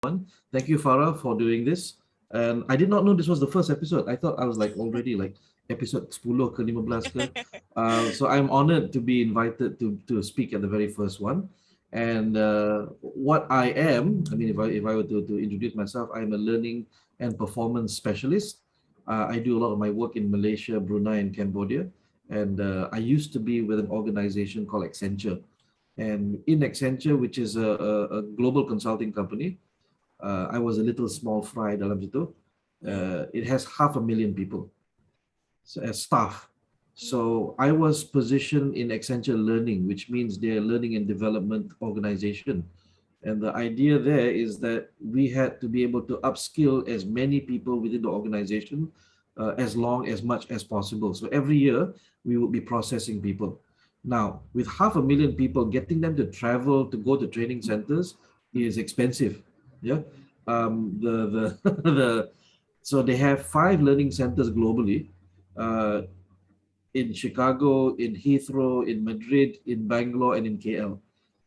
Thank you, Farah, for doing this. And I did not know this was the first episode. I thought I was like already like episode 10 ke 15 ke. So I'm honored to be invited to speak at the very first one. And what I am, I mean, if I were to introduce myself, I'm a learning and performance specialist. I do a lot of my work in Malaysia, Brunei, and Cambodia. And I used to be with an organization called Accenture. And in Accenture, which is a global consulting company, I was a little small fry dalam situ. It has 500,000 people as staff. So I was positioned in Accenture Learning, which means they're learning and development organization. And the idea there is that we had to be able to upskill as many people within the organization as much as possible. So every year we would be processing people. Now, with 500,000 people, getting them to travel to go to training centers is expensive. Yeah. The so they have 5 learning centers globally, uh, in Chicago, in Heathrow, in Madrid, in Bangalore, and in KL.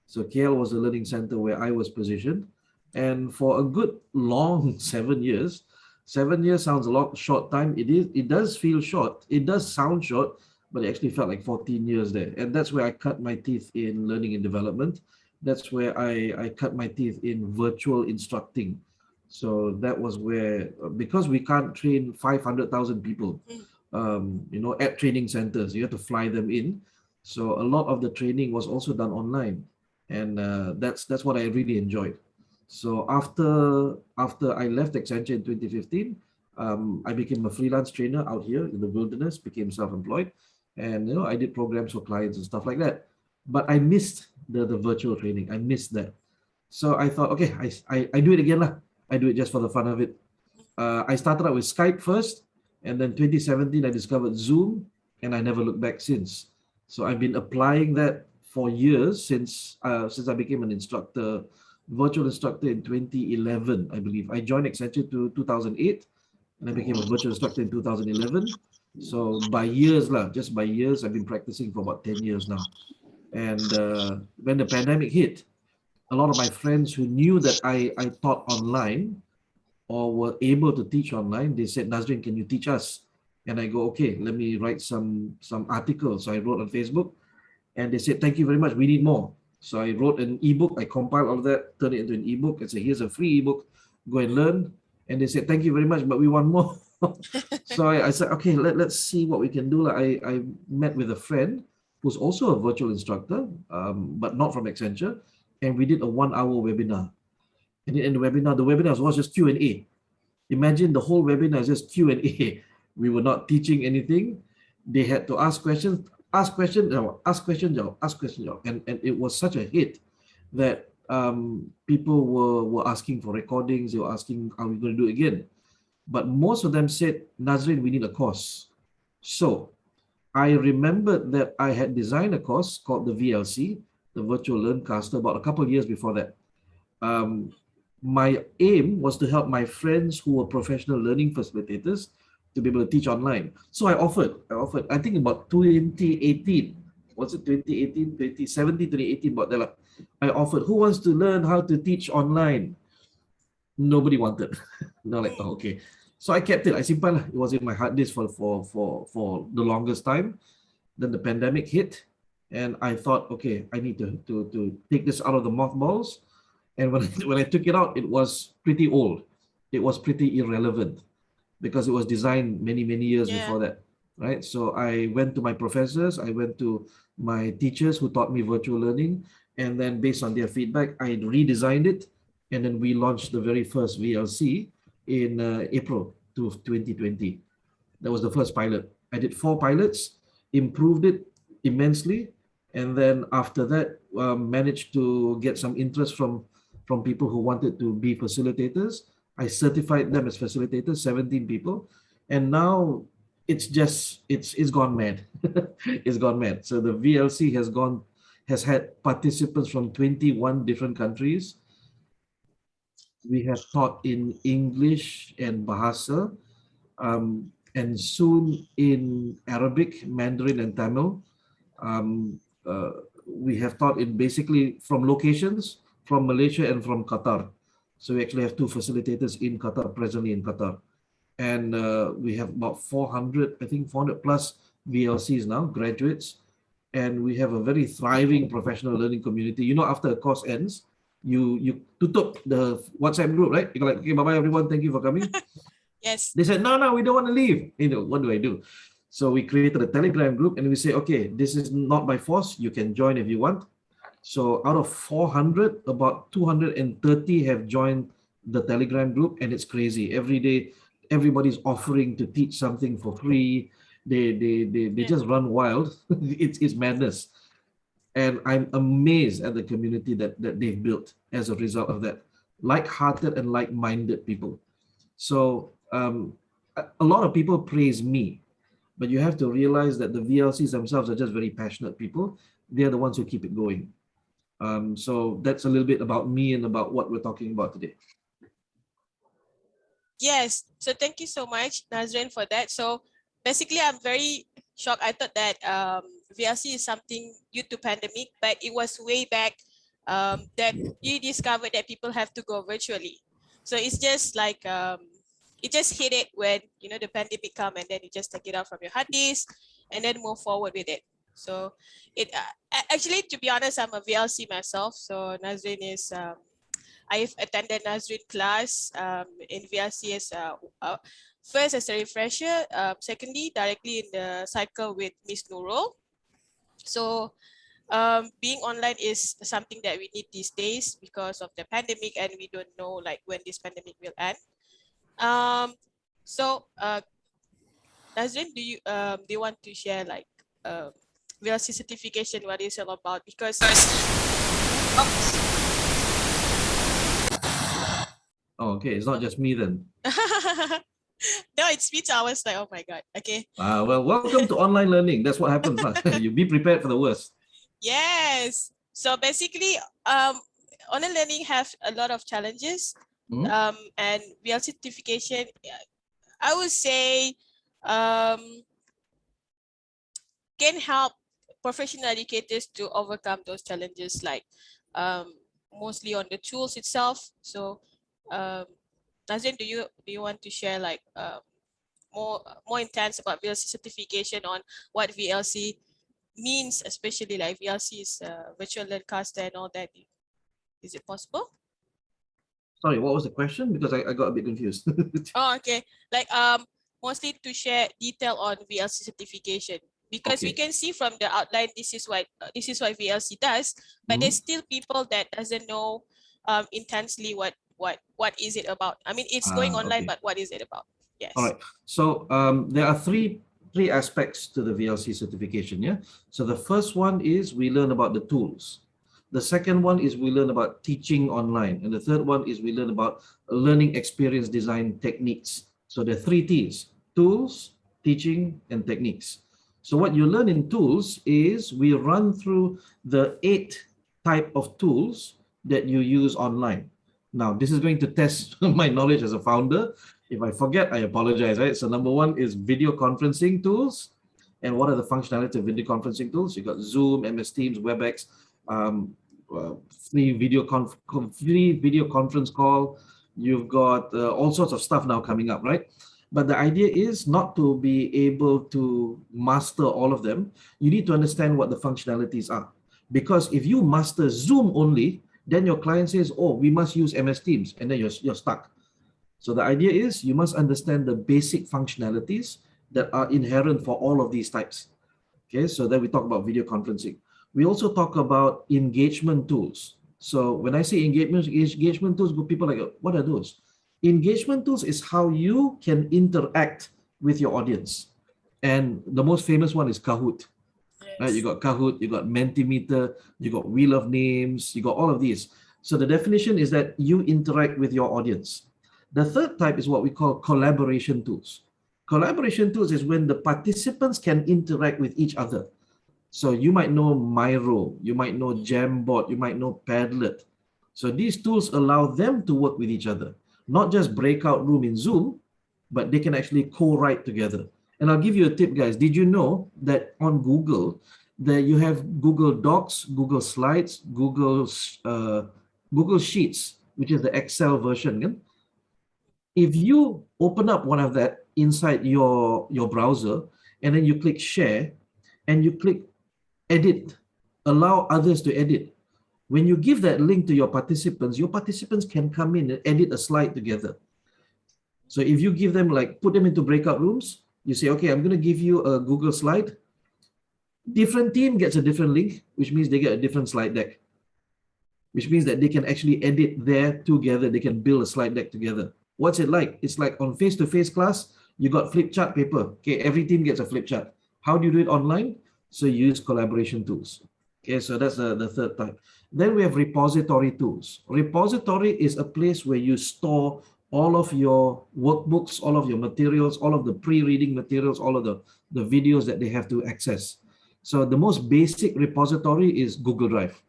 So KL was a learning center where I was positioned. And for a good long 7 years, 7 years sounds a lot short time. It does feel short. It does sound short, but it actually felt like 14 years there. And that's where I cut my teeth in learning and development. That's where I cut my teeth in virtual instructing. So that was where, because we can't train 500,000 people, at training centers, you have to fly them in. So a lot of the training was also done online, and that's what I really enjoyed. So after I left Accenture in 2015, I became a freelance trainer out here in the wilderness, became self-employed, and I did programs for clients and stuff like that. But I missed the virtual training. I missed that. So I thought, okay, I do it again lah. I do it just for the fun of it. I started out with Skype first, and then 2017 I discovered Zoom, and I never looked back since. So I've been applying that for years since I became an instructor, virtual instructor in 2011, I believe. I joined Accenture to 2008, and I became a virtual instructor in 2011. So by years lah, just by years, I've been practicing for about 10 years now. And when the pandemic hit, a lot of my friends who knew that I taught online or were able to teach online, they said, Nazrin, can you teach us? And I go, okay, let me write some articles. So I wrote on Facebook, and they said, thank you very much, we need more. So I wrote an ebook, I compiled all of that, turned it into an ebook, and said, here's a free ebook, go and learn. And they said, thank you very much, but we want more. So I said, okay, let's see what we can do. I met with a friend who's also a virtual instructor, but not from Accenture, and we did a 1-hour webinar. And in the webinar was just Q&A. Imagine the whole webinar is just Q&A. We were not teaching anything. They had to ask questions, ask questions, ask questions, ask questions. And it was such a hit that people were asking for recordings. They were asking, are we going to do it again? But most of them said, Nazrin, we need a course. So I remembered that I had designed a course called the VLC, the Virtual Learncaster, about a couple of years before that. My aim was to help my friends who were professional learning facilitators to be able to teach online. So I offered, I think about 2018, was it 2018, 2017, 2018, about that. I offered, who wants to learn how to teach online? Nobody wanted. They're like, oh, okay. So I kept it. I simpan. It was in my hard disk for the longest time. Then the pandemic hit, and I thought, okay, I need to take this out of the mothballs. And when I took it out, it was pretty old. It was pretty irrelevant because it was designed many years before that, right? So I went to my professors, I went to my teachers who taught me virtual learning, and then based on their feedback, I redesigned it, and then we launched the very first VLC in April 2020. That was the first pilot. I did 4 pilots, improved it immensely, and then after that, managed to get some interest from people who wanted to be facilitators. I certified them as facilitators, 17 people, and now it's gone mad. It's gone mad. So the VLC has had participants from 21 different countries. We have taught in English and Bahasa, and soon in Arabic, Mandarin, and Tamil. We have taught in basically from locations from Malaysia and from Qatar. So we actually have 2 facilitators in Qatar, presently in Qatar. And we have about 400, I think 400 plus VLCs now, graduates. And we have a very thriving professional learning community. You know, after a course ends, you tutup the WhatsApp group, right? You're like, okay, bye-bye everyone, thank you for coming. Yes. They said, no, we don't want to leave. You know, what do I do? So we created a Telegram group and we say, okay, this is not by force. You can join if you want. So out of 400, about 230 have joined the Telegram group, and it's crazy. Every day, everybody's offering to teach something for free. They just run wild. It's madness. And I'm amazed at the community that they've built as a result of that. Like-hearted and like-minded people. So a lot of people praise me, but you have to realize that the VLCs themselves are just very passionate people. They're the ones who keep it going. So that's a little bit about me and about what we're talking about today. Yes. So thank you so much, Nazrin, for that. So basically, I'm very shocked. I thought that VLC is something due to pandemic, but it was way back that you discovered that people have to go virtually. So it's just like it just hit it when the pandemic come, and then you just take it out from your hard disk and then move forward with it. So it actually, to be honest, I'm a VLC myself. So Nazrin is I've attended Nazrin class in VLC as first as a refresher, secondly directly in the cycle with Miss Nurul. So being online is something that we need these days because of the pandemic, and we don't know like when this pandemic will end. So Nazrin, do you want to share like VLC certification, what is it all about? Because Oh, okay, it's not just me then. no, it's me. I was like, oh my god. Okay. Well, welcome to online learning. That's what happens. You be prepared for the worst. Yes. So basically, online learning have a lot of challenges. And VLC certification, I would say, can help professional educators to overcome those challenges, like mostly on the tools itself. So Nazrin, do you want to share like more intense about VLC certification on what VLC means, especially like VLC is virtual learncaster and all that? Is it possible? Sorry, what was the question? Because I got a bit confused. Oh, okay. Like mostly to share detail on VLC certification, because we can see from the outline this is what VLC does, but there's still people that doesn't know intensely what is it about. I mean, it's going online, but what is it about? Yes. All right. So there are three aspects to the VLC certification. Yeah. So the first one is we learn about the tools. The second one is we learn about teaching online. And the third one is we learn about learning experience design techniques. So there are 3 T's: tools, teaching, and techniques. So what you learn in tools is we run through the 8 type of tools that you use online. Now, this is going to test my knowledge as a founder. If I forget, I apologize, right? So number 1 is video conferencing tools. And what are the functionality of video conferencing tools? You got Zoom, MS Teams, WebEx, free video conference call. You've got all sorts of stuff now coming up, right? But the idea is not to be able to master all of them. You need to understand what the functionalities are. Because if you master Zoom only, then your client says, oh, we must use MS Teams, and then you're stuck. So the idea is you must understand the basic functionalities that are inherent for all of these types. Okay, so then we talk about video conferencing. We also talk about engagement tools. So when I say engagement tools, people are like, what are those? Engagement tools is how you can interact with your audience. And the most famous one is Kahoot. Yes. Right? You got Kahoot, you got Mentimeter, you got Wheel of Names, you got all of these. So the definition is that you interact with your audience. The third type is what we call collaboration tools. Collaboration tools is when the participants can interact with each other. So you might know Miro, you might know Jamboard, you might know Padlet. So these tools allow them to work with each other, not just breakout room in Zoom, but they can actually co-write together. And I'll give you a tip, guys. Did you know that on Google, that you have Google Docs, Google Slides, Google Sheets, which is the Excel version. Kan? If you open up one of that inside your browser, and then you click share, and you click edit, allow others to edit. When you give that link to your participants can come in and edit a slide together. So if you give them, like, put them into breakout rooms, you say, okay, I'm going to give you a Google slide. Different team gets a different link, which means they get a different slide deck, which means that they can actually edit there together. They can build a slide deck together. What's it like? It's like on face-to-face class, you got flip chart paper. Okay, every team gets a flip chart. How do you do it online? So you use collaboration tools. Okay, so that's the third type. Then we have repository tools. Repository is a place where you store all of your workbooks, all of your materials, all of the pre-reading materials, all of the videos that they have to access. So the most basic repository is Google Drive.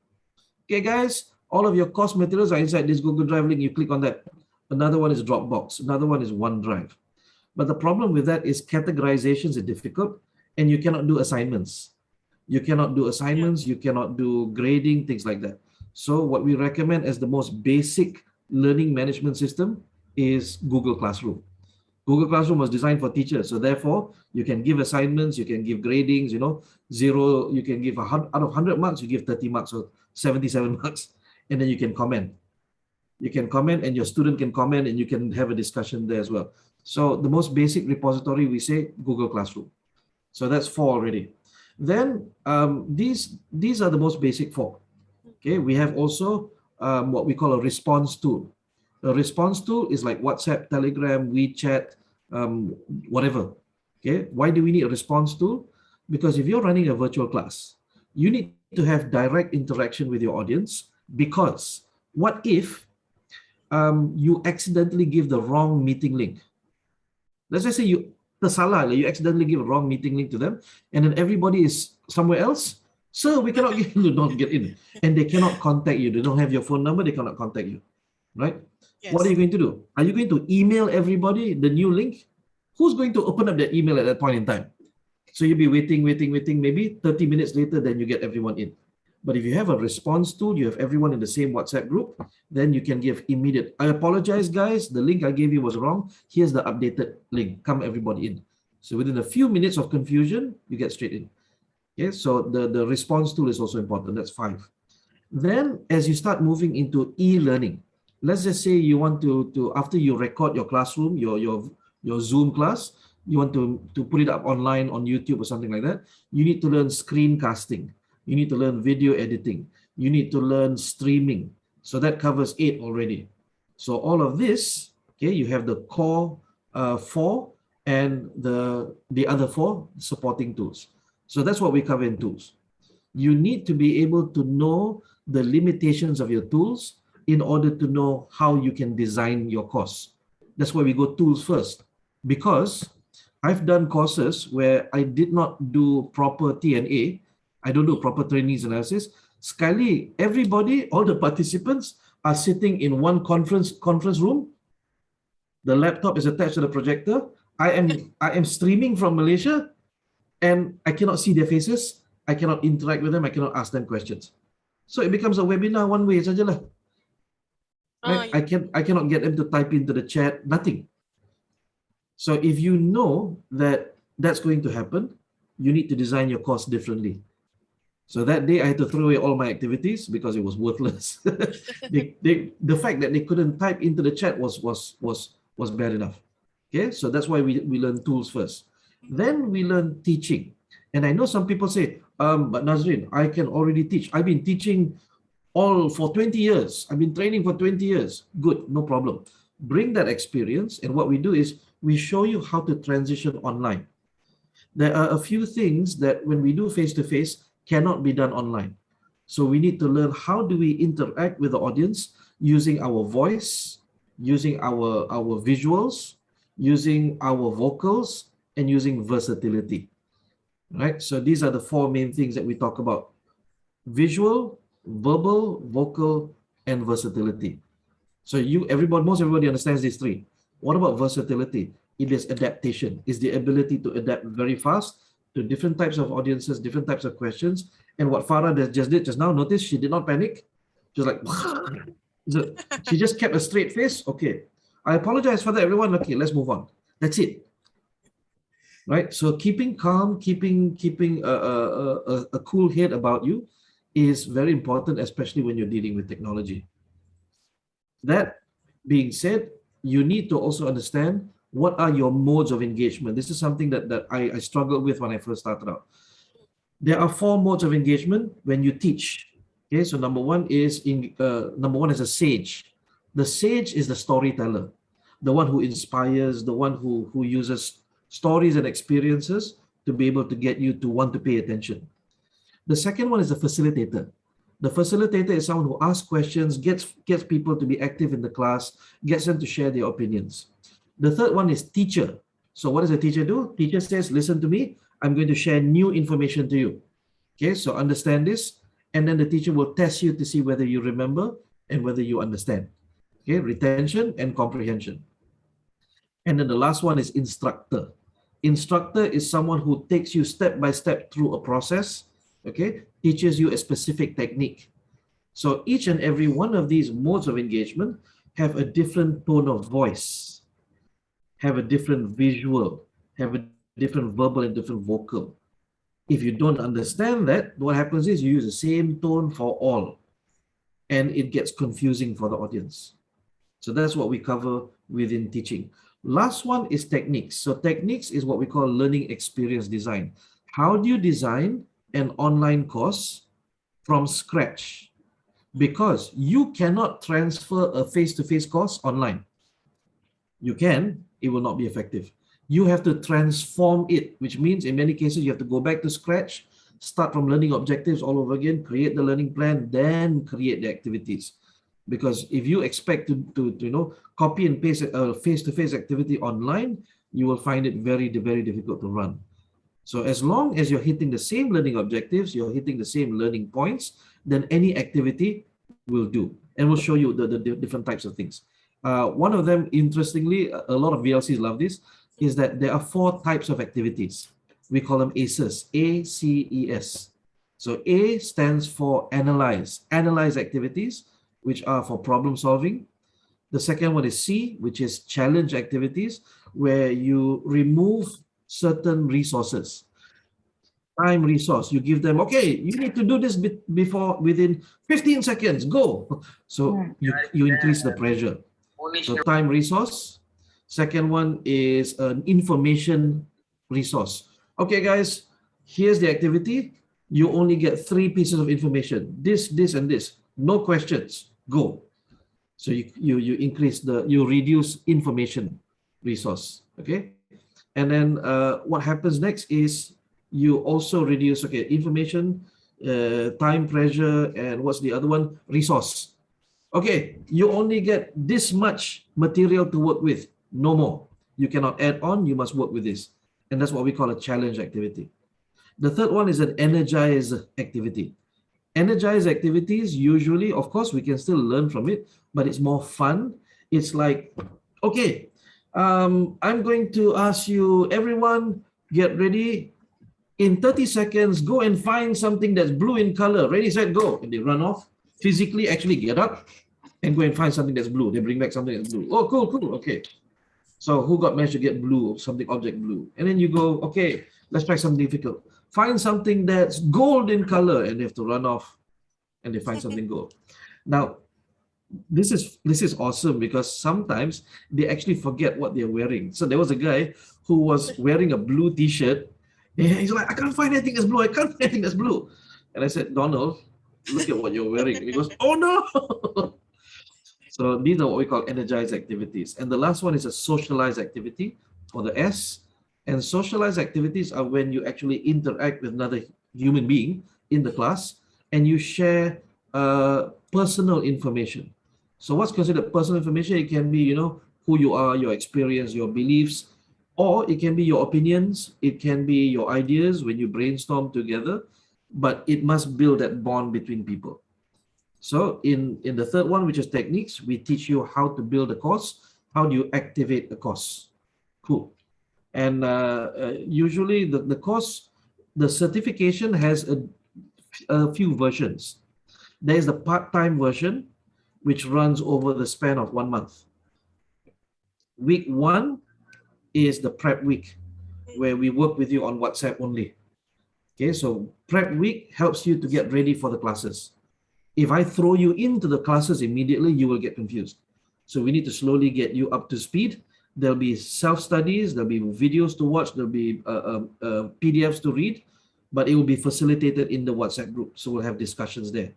Okay, guys, all of your course materials are inside this Google Drive link. You click on that. Another one is Dropbox. Another one is OneDrive. But the problem with that is categorizations are difficult, and you cannot do assignments. You cannot do assignments, you cannot do grading, things like that. So what we recommend as the most basic learning management system is Google Classroom. Google Classroom was designed for teachers. So therefore, you can give assignments, you can give gradings, you know, 0, you can give out of 100 marks, you give 30 marks or 77 marks, and then you can comment. You can comment and your student can comment and you can have a discussion there as well. So the most basic repository, we say Google Classroom. So that's 4 already. Then these are the most basic 4. Okay, we have also what we call a response tool. A response tool is like WhatsApp, Telegram, WeChat, whatever. Okay, why do we need a response tool? Because if you're running a virtual class, you need to have direct interaction with your audience, because what if you accidentally give the wrong meeting link? Let's just say you accidentally give a wrong meeting link to them, and then everybody is somewhere else. So we cannot get you, not get in, and they cannot contact you. They don't have your phone number. They cannot contact you, right? Yes. What are you going to do? Are you going to email everybody the new link? Who's going to open up that email at that point in time? So you'll be waiting. Maybe 30 minutes later, then you get everyone in. But if you have a response tool, you have everyone in the same WhatsApp group, then you can give immediate, I apologize, guys, the link I gave you was wrong. Here's the updated link. Come everybody in. So within a few minutes of confusion, you get straight in. Okay, so the response tool is also important. That's 5. Then as you start moving into e-learning, let's just say you want to after you record your classroom, your Zoom class, you want to put it up online on YouTube or something like that, you need to learn screencasting. You need to learn video editing. You need to learn streaming. So that covers 8 already. So all of this, okay, you have the core 4 and the other 4 supporting tools. So that's what we cover in tools. You need to be able to know the limitations of your tools in order to know how you can design your course. That's why we go tools first, because I've done courses where I did not do proper T&A. I don't do proper trainings analysis. Sekali, everybody, all the participants are sitting in one conference room. The laptop is attached to the projector. I am streaming from Malaysia, and I cannot see their faces. I cannot interact with them. I cannot ask them questions. So it becomes a webinar one way sajalah. Right? I cannot get them to type into the chat. Nothing. So if you know that that's going to happen, you need to design your course differently. So that day I had to throw away all my activities because it was worthless. The fact that they couldn't type into the chat was bad enough. Okay, so that's why we learn tools first. Then we learn teaching. And I know some people say, but Nazrin, I can already teach. I've been teaching all for 20 years. I've been training for 20 years. Good, no problem. Bring that experience. And what we do is we show you how to transition online. There are a few things that when we do face-to-face cannot be done online. So we need to learn how do we interact with the audience using our voice, using our visuals, using our vocals, and using versatility. Right? So these are the 4 main things that we talk about: visual, verbal, vocal, and versatility. So most everybody understands these 3. What about versatility? It is adaptation. It's the ability to adapt very fast to different types of audiences, different types of questions. And what Farah just did just now, notice she did not panic. She was like, So she just kept a straight face. Okay, I apologize for that, everyone. Okay, let's move on. That's it. Right. So keeping calm, keeping a cool head about you is very important, especially when you're dealing with technology. That being said, you need to also understand what are your modes of engagement. This is something that I struggled with when I first started out. There are four modes of engagement when you teach. Okay, so number one is a sage. The sage is the storyteller, the one who inspires, the one who uses stories and experiences to be able to get you to want to pay attention. The second one is the facilitator. The facilitator is someone who asks questions, gets people to be active in the class, gets them to share their opinions. The third one is teacher. So what does a teacher do? Teacher says, listen to me, I'm going to share new information to you. Okay, so understand this, and then the teacher will test you to see whether you remember and whether you understand. Okay, retention and comprehension. And then the last one is instructor. Instructor is someone who takes you step by step through a process, okay, teaches you a specific technique. So each and every one of these modes of engagement have a different tone of voice, have a different visual, have a different verbal and different vocal. If you don't understand that, what happens is you use the same tone for all, and it gets confusing for the audience. So that's what we cover within teaching. Last one is techniques. So techniques is what we call learning experience design. How do you design an online course from scratch? Because you cannot transfer a face-to-face course online. You can, it will not be effective. You have to transform it, which means in many cases you have to go back to scratch, start from learning objectives all over again, create the learning plan, then create the activities. Because if you expect to copy and paste a face-to-face activity online, you will find it very difficult to run. So as long as you're hitting the same learning objectives, you're hitting the same learning points, then any activity will do. And we'll show you the different types of things. One of them, interestingly, a lot of VLCs love this, is that there are 4 types of activities. We call them ACEs, ACES. So A stands for analyze activities, which are for problem solving. The second one is C, which is challenge activities, where you remove certain resources. Time resource, you give them, okay, you need to do this within 15 seconds, go. So you increase the pressure. So time resource. Second one is an information resource. Okay, guys, here's the activity. You only get 3 pieces of information. This, and this. No questions. Go. So you reduce information resource. Okay. And then what happens next is you also reduce, okay, information, time, pressure, and what's the other one? Resource. Okay, you only get this much material to work with, no more. You cannot add on, you must work with this. And that's what we call a challenge activity. The third one is an energize activity. Energize activities, usually, of course, we can still learn from it, but it's more fun. It's like, okay, I'm going to ask you, everyone, get ready. In 30 seconds, go and find something that's blue in color. Ready, set, go. And they run off, physically actually get up and go and find something that's blue. They bring back something that's blue. Oh, cool, okay. So who managed to get blue, something object blue? And then you go, okay, let's try something difficult. Find something that's gold in color, and they have to run off and they find something gold. Now, this is awesome because sometimes they actually forget what they're wearing. So there was a guy who was wearing a blue t-shirt. He's like, I can't find anything that's blue. I can't find anything that's blue. And I said, Donald, look at what you're wearing. And he goes, oh no. So these are what we call energized activities. And the last one is a socialized activity, or the S. And socialized activities are when you actually interact with another human being in the class and you share personal information. So what's considered personal information? It can be, who you are, your experience, your beliefs, or it can be your opinions. It can be your ideas when you brainstorm together, but it must build that bond between people. So in the third one, which is techniques, we teach you how to build a course. How do you activate a course? Cool. And usually the course, the certification has a few versions. There is the part-time version, which runs over the span of 1 month. Week 1 is the prep week, where we work with you on WhatsApp only. Okay, so prep week helps you to get ready for the classes. If I throw you into the classes immediately, you will get confused. So we need to slowly get you up to speed. There'll be self-studies, there'll be videos to watch, there'll be PDFs to read, but it will be facilitated in the WhatsApp group. So we'll have discussions there.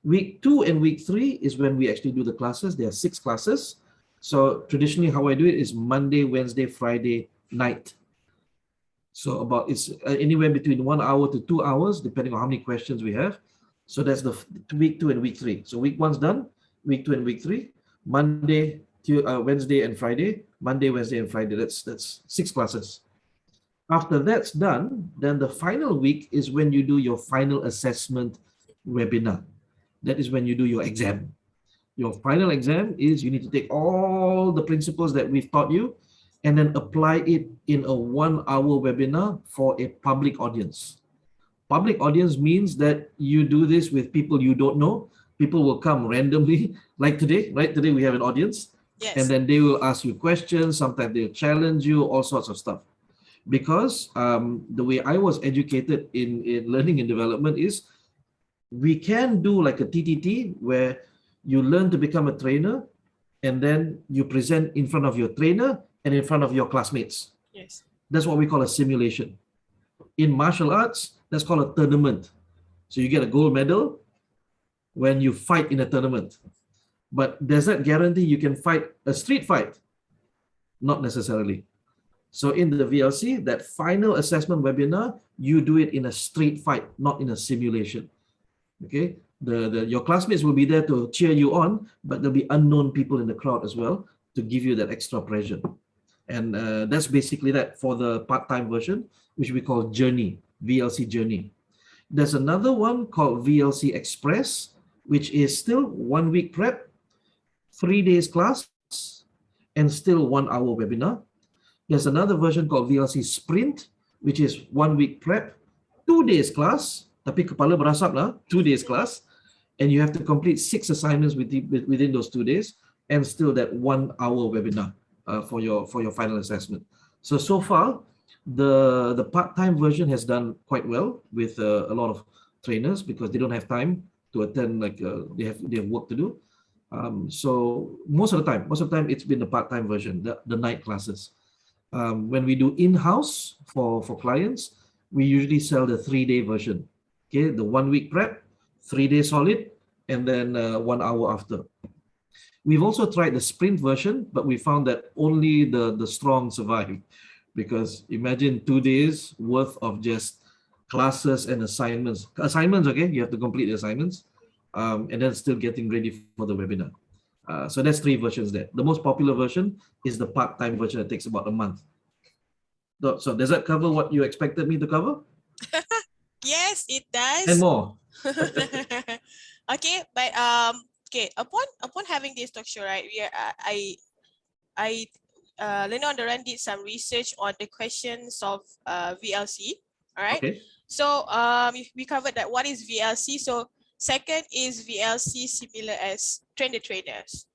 Week 2 and week 3 is when we actually do the classes. There are 6 classes. So traditionally how I do it is Monday, Wednesday, Friday night. So it's anywhere between 1 hour to 2 hours, depending on how many questions we have. So that's the week 2 and week 3. So week 1's done, week 2 and week 3, Monday, Wednesday and Friday, Monday, Wednesday and Friday. That's 6 classes. After that's done, then the final week is when you do your final assessment webinar. That is when you do your exam. Your final exam is you need to take all the principles that we've taught you and then apply it in a 1 hour webinar for a public audience. Public audience means that you do this with people you don't know. People will come randomly, like today, right? Today we have an audience. Yes. And then they will ask you questions. Sometimes they'll challenge you, all sorts of stuff. Because the way I was educated in learning and development is we can do like a TTT where you learn to become a trainer and then you present in front of your trainer and in front of your classmates. Yes. That's what we call a simulation. In martial arts, that's called a tournament. So you get a gold medal when you fight in a tournament. But does that guarantee you can fight a street fight? Not necessarily. So in the VLC, that final assessment webinar, you do it in a street fight, not in a simulation. Okay, your classmates will be there to cheer you on, but there'll be unknown people in the crowd as well to give you that extra pressure. And that's basically that for the part-time version, which we call Journey, VLC Journey. There's another one called VLC Express, which is still 1 week prep, 3 days class, and still 1 hour webinar. There's another version called VLC Sprint, which is 1 week prep, 2 days class, tapi kepala berasap lah, 2 days class, and you have to complete 6 assignments within those 2 days, and still that 1 hour webinar for your final assessment. So far, the part-time version has done quite well with a lot of trainers because they don't have time to attend, like they have work to do. So most of the time it's been the part-time version, the night classes. When we do in-house for clients, we usually sell the 3-day version. Okay, the 1 week prep, 3 days solid, and then 1 hour after. We've also tried the sprint version, but we found that only the strong survive, because imagine 2 days worth of just classes and assignments. Okay, you have to complete the assignments, and then still getting ready for the webinar. So that's 3 versions there. The most popular version is the part-time version that takes about a month. So does that cover what you expected me to cover? Yes, it does. And more. Okay, but okay, upon having this talk show, right, Leno on the run did some research on the questions of VLC. All right. Okay. So we covered that what is VLC. So second, is VLC similar as train the trainers?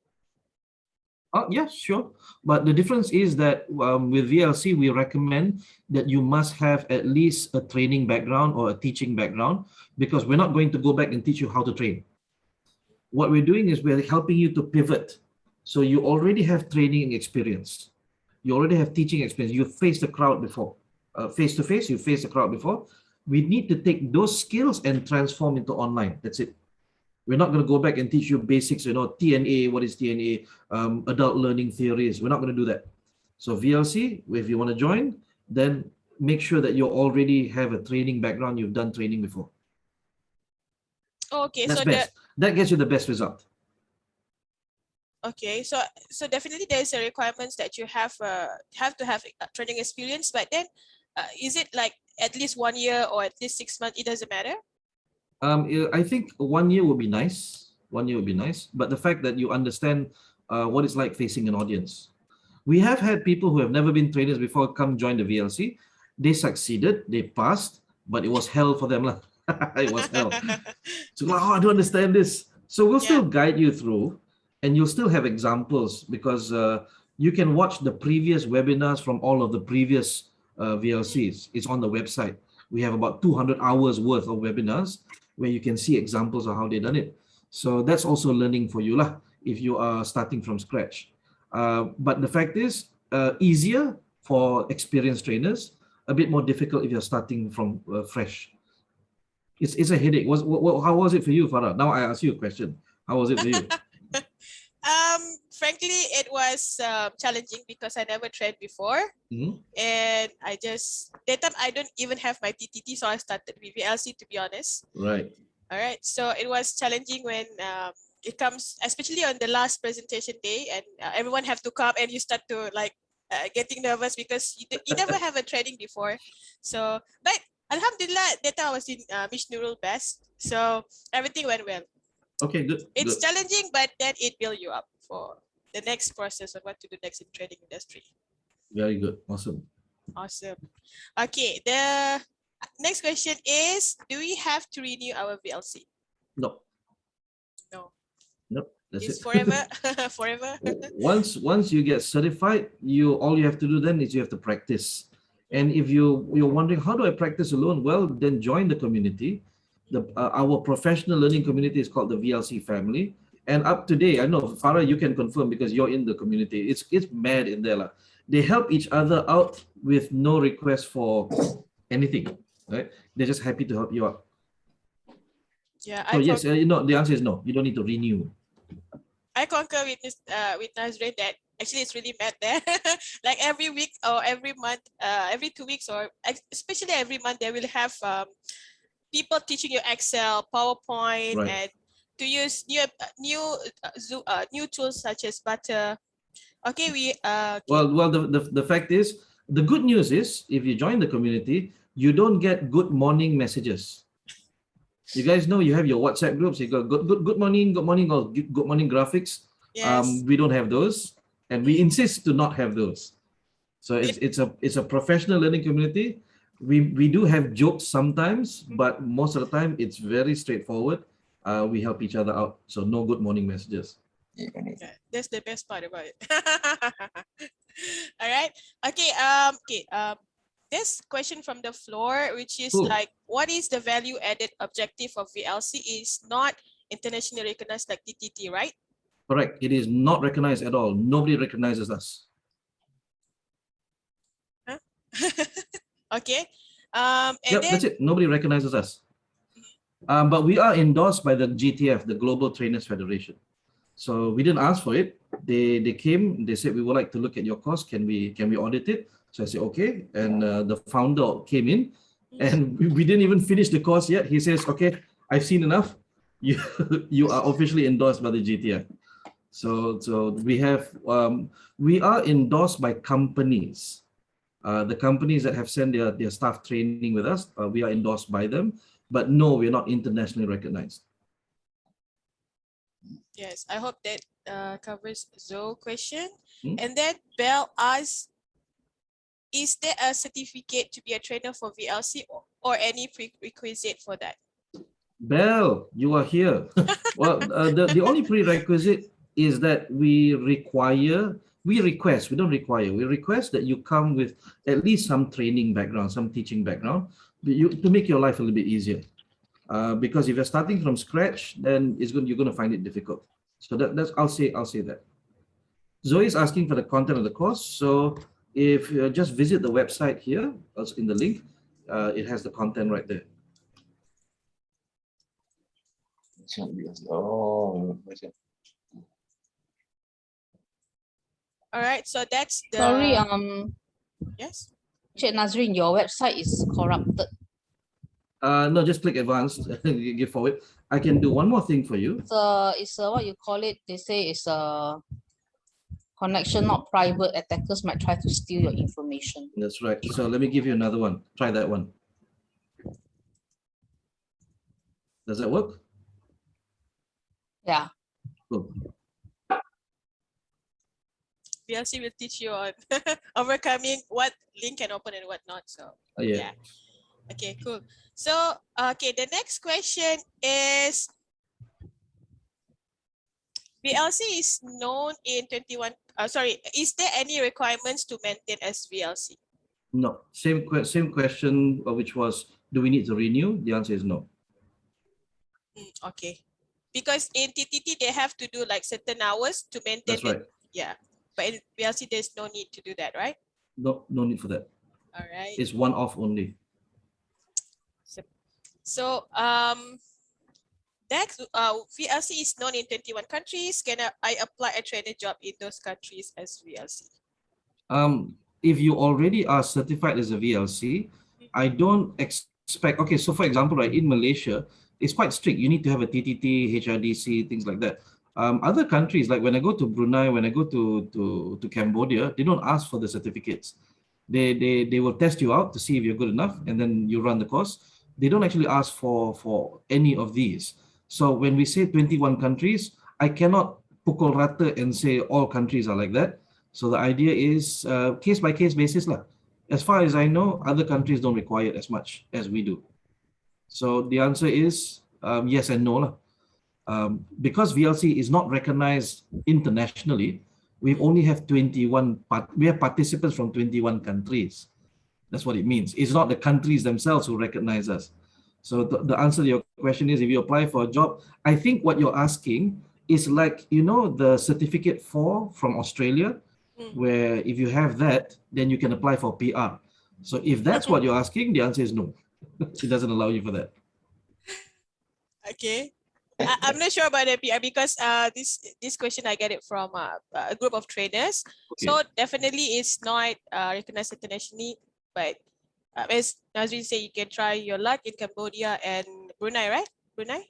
Yeah, sure. But the difference is that with VLC, we recommend that you must have at least a training background or a teaching background, because we're not going to go back and teach you how to train. What we're doing is we're helping you to pivot. So you already have training experience. You already have teaching experience. You've faced the crowd before. Face-to-face, you faced the crowd before. We need to take those skills and transform into online. That's it. We're not going to go back and teach you basics, TNA, what is TNA, adult learning theories. We're not going to do that. So VLC, if you want to join, then make sure that you already have a training background. You've done training before. Okay, that's so best. That gets you the best result. Okay, so definitely there's a requirements that you have to have training experience, but then is it like at least 1 year or at least 6 months? It doesn't matter. I think 1 year would be nice. 1 year would be nice, but the fact that you understand what it's like facing an audience. We have had people who have never been trainers before come join the VLC. They succeeded, they passed, but it was hell for them lah. It was hell. So I don't understand this. So we'll still guide you through. and you'll still have examples because you can watch the previous webinars from all of the previous VLCs. It's on the website. We have about 200 hours worth of webinars where you can see examples of how they done it. So that's also learning for you lah, if you are starting from scratch. But the fact is, easier for experienced trainers, a bit more difficult if you're starting from fresh. It's a headache. How was it for you, Farah? Now I ask you a question. How was it for you? Frankly, it was challenging because I never trained before. And that time I don't even have my TTT, so I started with VLC, to be honest. Right. All right. So it was challenging when it comes, especially on the last presentation day, and everyone have to come, and you start to like getting nervous because you never have a training before. So, but Alhamdulillah, that time I was in Miss Nurul Best, so everything went well. Okay, good. It's challenging, but then it builds you up for the next process of what to do next in training industry. Very good. Awesome. Awesome. Okay, the next question is, do we have to renew our VLC? No. No. Nope. That's it's it. Forever. Forever. Once you get certified, all you have to do then is you have to practice. And if you're wondering, how do I practice alone? Well, then join the community. Our professional learning community is called the VLC family. And up to date, I know, Farah, you can confirm because you're in the community. It's mad in there. They help each other out with no request for anything, right? They're just happy to help you out. Yeah. So yes, the answer is no. You don't need to renew. I concur with this, with Nazrin that actually it's really mad there. Like every week or every month, every 2 weeks, or especially every month, they will have people teaching you Excel, PowerPoint, Right. and to use new tools such as Butter. Okay, okay. Well, the fact is, the good news is, if you join the community, you don't get good morning messages. You guys know you have your WhatsApp groups. You got good morning, or good morning graphics. Yes. We don't have those, and we insist to not have those. So it's a professional learning community. We do have jokes sometimes, but most of the time it's very straightforward. We help each other out. So no good morning messages. Yeah, that's the best part about it. All right. Okay. This question from the floor, which is like, what is the value added objective of VLC? Is not internationally recognized like TTT, right? Correct. It is not recognized at all. Nobody recognizes us. Huh? Okay. Yep, that's it. Nobody recognizes us. But we are endorsed by the GTF, the Global Trainers Federation. So we didn't ask for it. They came. They said, we would like to look at your course. Can we audit it? So I said, okay. And the founder came in, and we didn't even finish the course yet. He says, okay, I've seen enough. You are officially endorsed by the GTF. So we are endorsed by companies. The companies that have sent their staff training with us, we are endorsed by them. But no, we're not internationally recognized. Yes, I hope that covers Zoe's question. And then Belle asks, is there a certificate to be a trainer for VLC or any prerequisite for that? Belle, you are here. Well, the only prerequisite is that we request that you come with at least some training background, some teaching background, to make your life a little bit easier. Because if you're starting from scratch, then you're going to find it difficult. So I'll say that. Zoe is asking for the content of the course. So if you just visit the website here, also in the link, it has the content right there. Oh, all right, so that's the... Sorry, yes? Cik Nazrin, your website is corrupted. No, just click advanced, give forward. I can do one more thing for you. So it's what you call it. They say it's a connection not private. Attackers might try to steal your information. That's right. So let me give you another one. Try that one. Does that work? Yeah. Cool. VLC will teach you on overcoming what link can open and what not. So yeah. Okay, cool. So okay, the next question is, VLC is known in 21. Sorry, is there any requirements to maintain as VLC? No, same question, which was, do we need to renew? The answer is no. Okay, because in TTT they have to do like certain hours to maintain. That's right. Yeah, but in VLC there's no need to do that, right? No need for that. All right. It's one off only. So next, VLC is known in 21 countries. Can I apply a trainer job in those countries as VLC? If you already are certified as a VLC, I don't expect, okay, so for example, right, in Malaysia, it's quite strict. You need to have a TTT, HRDC, things like that. Other countries, like when I go to Brunei, when I go to Cambodia, they don't ask for the certificates. They will test you out to see if you're good enough, and then you run the course. They don't actually ask for any of these. So when we say 21 countries, I cannot pukul rata and say all countries are like that. So the idea is case by case basis lah. As far as I know, other countries don't require it as much as we do. So the answer is yes and no lah. Because VLC is not recognized internationally, we only have 21. We have participants from 21 countries. That's what it means. It's not the countries themselves who recognize us. So the answer to your question is, if you apply for a job, I think what you're asking is like, you know, the certificate 4 from Australia, where if you have that, then you can apply for PR. So if that's what you're asking, the answer is no. It doesn't allow you for that. Okay. I'm not sure about the PR because this question I get it from a group of trainers. Okay. So definitely it's not recognized internationally, but as Nazrin said, you can try your luck in Cambodia and Brunei, right? Brunei?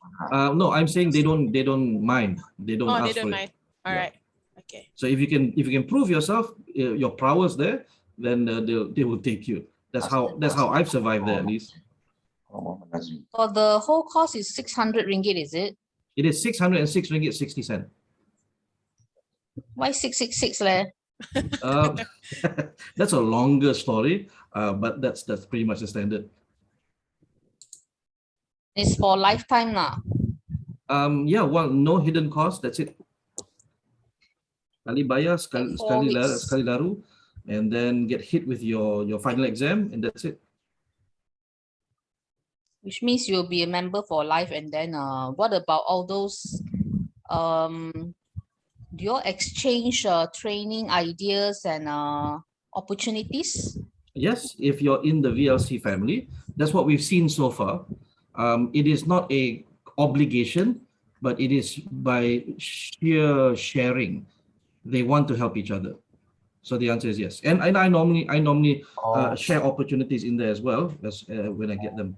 No, I'm saying they don't mind. They don't ask they don't for mind. it. All right. Okay. So if you can prove yourself, your prowess there, then they will take you. That's how I've survived there at least. For the whole course is 600 ringgit, is it? It is 606 ringgit 60 cents. Why 666 leh? That's a longer story, but that's pretty much the standard. It's for lifetime now. Yeah, well, no hidden cost. That's it. Sekali bayar, sekali laru, and then get hit with your final exam, and that's it. Which means you'll be a member for life. And then what about all those do you exchange training ideas and opportunities? Yes, if you're in the VLC family, that's what we've seen so far. It is not a obligation, but it is by sheer sharing. They want to help each other. So the answer is yes. And I normally share opportunities in there as well as when I get them.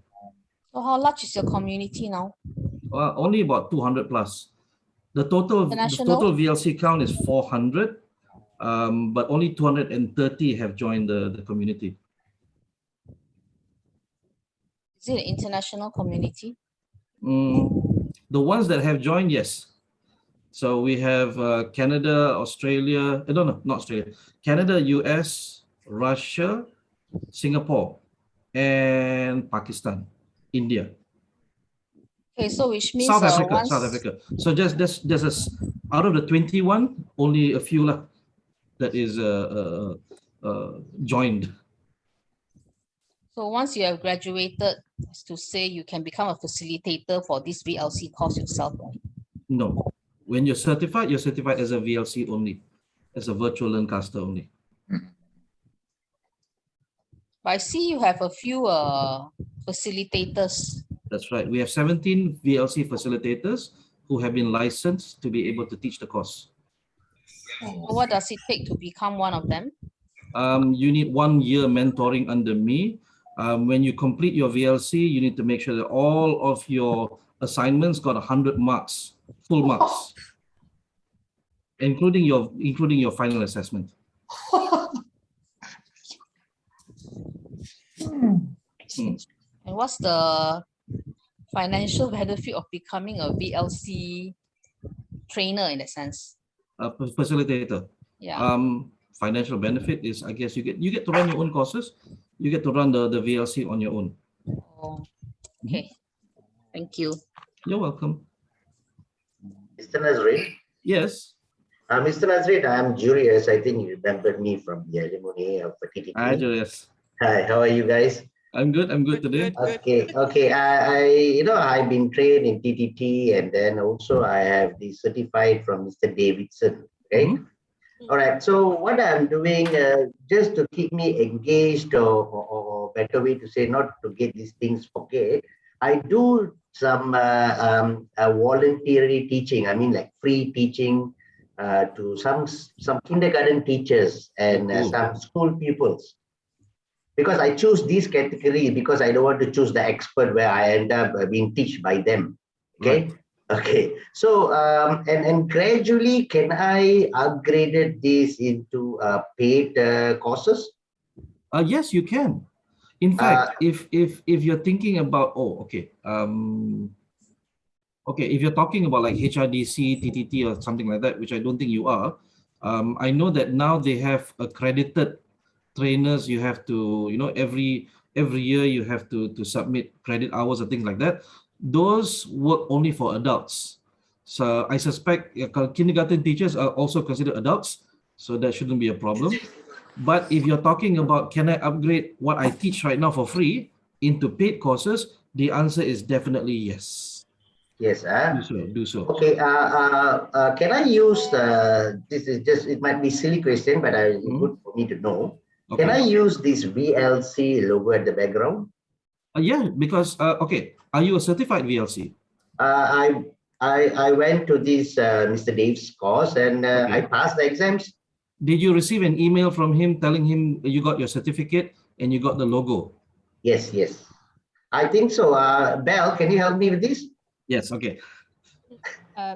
So how large is your community now? Only about 200 plus. The total VLC count is 400, but only 230 have joined the community. Is it an international community? The ones that have joined, yes. So we have Canada, Australia, not Australia, Canada, US, Russia, Singapore, and Pakistan, India. Okay, so which means South Africa. So just out of the 21, only a few that is joined. So once you have graduated, to say you can become a facilitator for this VLC course yourself, right? No. When you're certified as a VLC only, as a virtual learncaster only. But I see you have a few facilitators. That's right. We have 17 VLC facilitators who have been licensed to be able to teach the course. What does it take to become one of them? You need 1 year mentoring under me. When you complete your VLC, you need to make sure that all of your assignments got 100 marks, full marks, including your final assessment. And what's the financial benefit of becoming a VLC trainer in that sense? Facilitator. Yeah. Financial benefit is, I guess, you get to run your own courses. You get to run the VLC on your own. Oh, okay. Thank you. You're welcome. Mr. Nadzrin, Yes. Mr. Nadzrin, I'm Julius. I think you remember me from the ceremony of TTT. Hi, Julius. Hi, how are you guys? I'm good. I'm good today. Good. Okay. I've been trained in TTT, and then also I have the certified from Mr. Davidson. Okay. Mhm. All right. So what I'm doing, just to keep me engaged, or better way to say, not to get these things forget, I do some voluntary teaching. I mean, like free teaching to some kindergarten teachers and Cool. some school pupils. Because I choose these categories because I don't want to choose the expert where I end up being taught by them. Okay. Right. Okay. So and gradually, can I upgrade this into paid courses? Yes, you can. In fact, if you're thinking about, okay, if you're talking about like HRDC, TTT, or something like that, which I don't think you are, I know that now they have accredited trainers. You have to, every year you have to submit credit hours or things like that. Those work only for adults. So I suspect kindergarten teachers are also considered adults, so that shouldn't be a problem. But if you're talking about can I upgrade what I teach right now for free into paid courses, the answer is definitely yes. Yes. Do so. Okay. Can I use this is just, it might be silly question, but it's good for me to know. Can I Okay. use this VLC logo at the background? Yeah, because are you a certified VLC? Uh, I went to this Mr. Dave's course, and I passed the exams. Did you receive an email from him telling him you got your certificate and you got the logo? Yes. I think so. Belle, can you help me with this? Yes. Okay.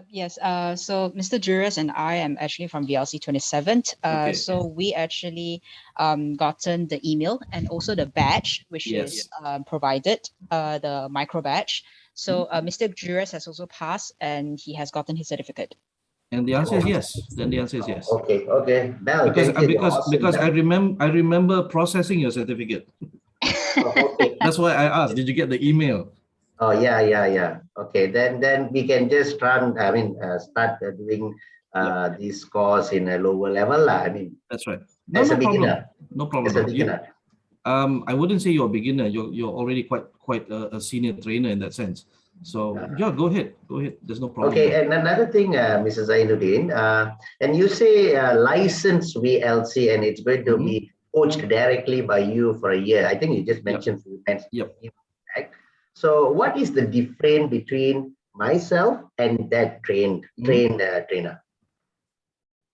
Yes. So Mr. Julius and I am actually from VLC 27th. Okay. So we actually gotten the email and also the badge, which is provided, the micro badge. So Mr. Julius has also passed and he has gotten his certificate. And the answer is yes. Then the answer is yes. Okay. Belle, Because thank you. Awesome, because I Belle. remember processing your certificate. Okay. That's why I asked. Did you get the email? Oh yeah. Okay, then we can just run. I mean, start doing this course in a lower level. I mean, That's right. as a No problem. beginner. No problem. As a beginner. I wouldn't say you're a beginner. You're already quite a senior trainer in that sense. So yeah, go ahead. There's no problem. Okay, and another thing, Mrs. Zainuddin, and you say licensed VLC, and it's going to be coached directly by you for a year. I think you just mentioned. Yep. So, what is the difference between myself and that trained trainer?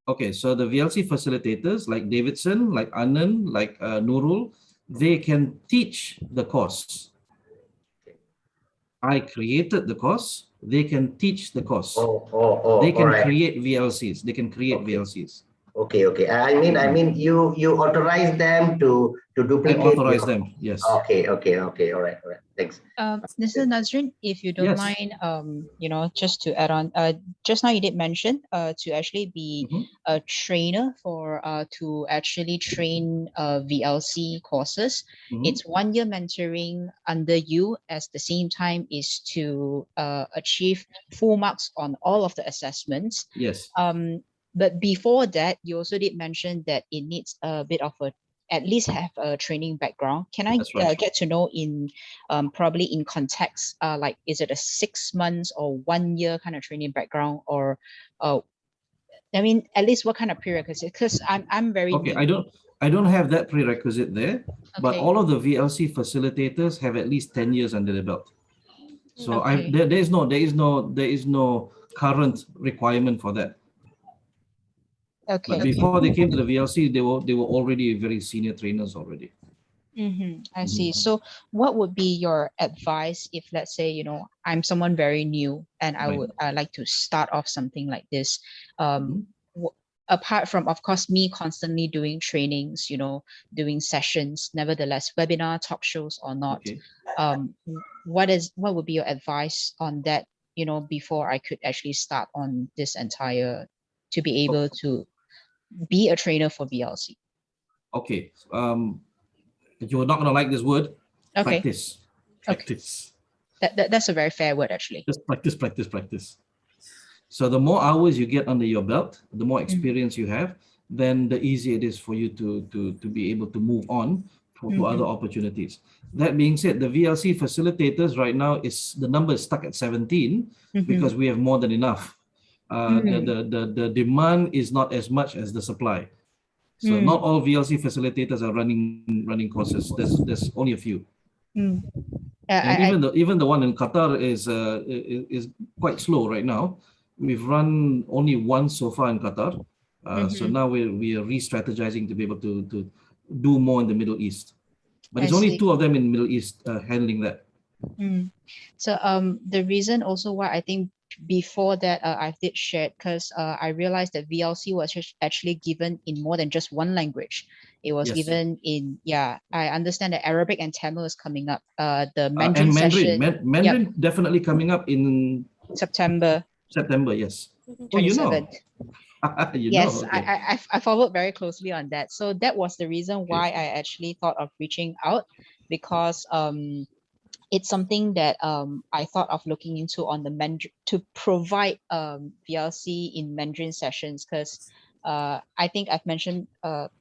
Okay, so the VLC facilitators like Davidson, like Anand, like Nurul, they can teach the course. I created the course. They can teach the course. They can create VLCs. They can create VLCs. Okay. I mean, you authorize them to duplicate. I authorize them. Yes. Okay. All right. Thanks. Mr. Nadzrin, if you don't mind, just to add on, just now you did mention to actually be a trainer for to actually train VLC courses. It's 1 year mentoring under you. At the same time, is to achieve full marks on all of the assessments. Yes. But before that, you also did mention that it needs a bit of at least have a training background. Can I get to know in probably in context, like is it a 6 months or 1 year kind of training background, or I mean, at least what kind of prerequisite? Because I'm very okay. new. I don't have that prerequisite there, but all of the VLC facilitators have at least 10 years under the belt. So there is no current requirement for that. Okay. But before they came to the VLC, they were already very senior trainers already. I see. So what would be your advice if, let's say, I'm someone very new and I like to start off something like this? Apart from, of course, me constantly doing trainings, doing sessions, nevertheless, webinar, talk shows or not, what would be your advice on that, before I could actually start on this entire, to be able to be a trainer for VLC? Okay. You're not gonna like this word. Okay. Practice. That's a very fair word, actually. Just practice. So the more hours you get under your belt, the more experience you have, then the easier it is for you to be able to move on to other opportunities. That being said, the VLC facilitators right now the number is stuck at 17 because we have more than enough. The demand is not as much as the supply. So not all VLC facilitators are running courses. There's only a few. And even the one in Qatar is quite slow right now. We've run only one so far in Qatar. So now we are re-strategizing to be able to do more in the Middle East. But it's only two of them in the Middle East handling that. So the reason also why I think before that I did share, because I realized that VLC was actually given in more than just one language. It was given in, I understand that Arabic and Tamil is coming up. The Mandarin and session. Mandarin definitely coming up in September, yes. 27th. Oh, you know. Yes, okay. I followed very closely on that. So that was the reason why I actually thought of reaching out, because it's something that I thought of looking into on the Mandarin to provide VLC in Mandarin sessions, because I think I've mentioned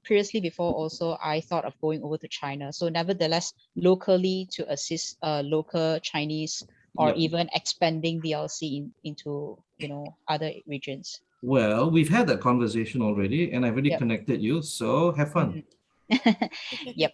previously before also I thought of going over to China. So nevertheless, locally to assist local Chinese or even expanding VLC into other regions. Well, we've had that conversation already, and I've already connected you. So have fun. Yep.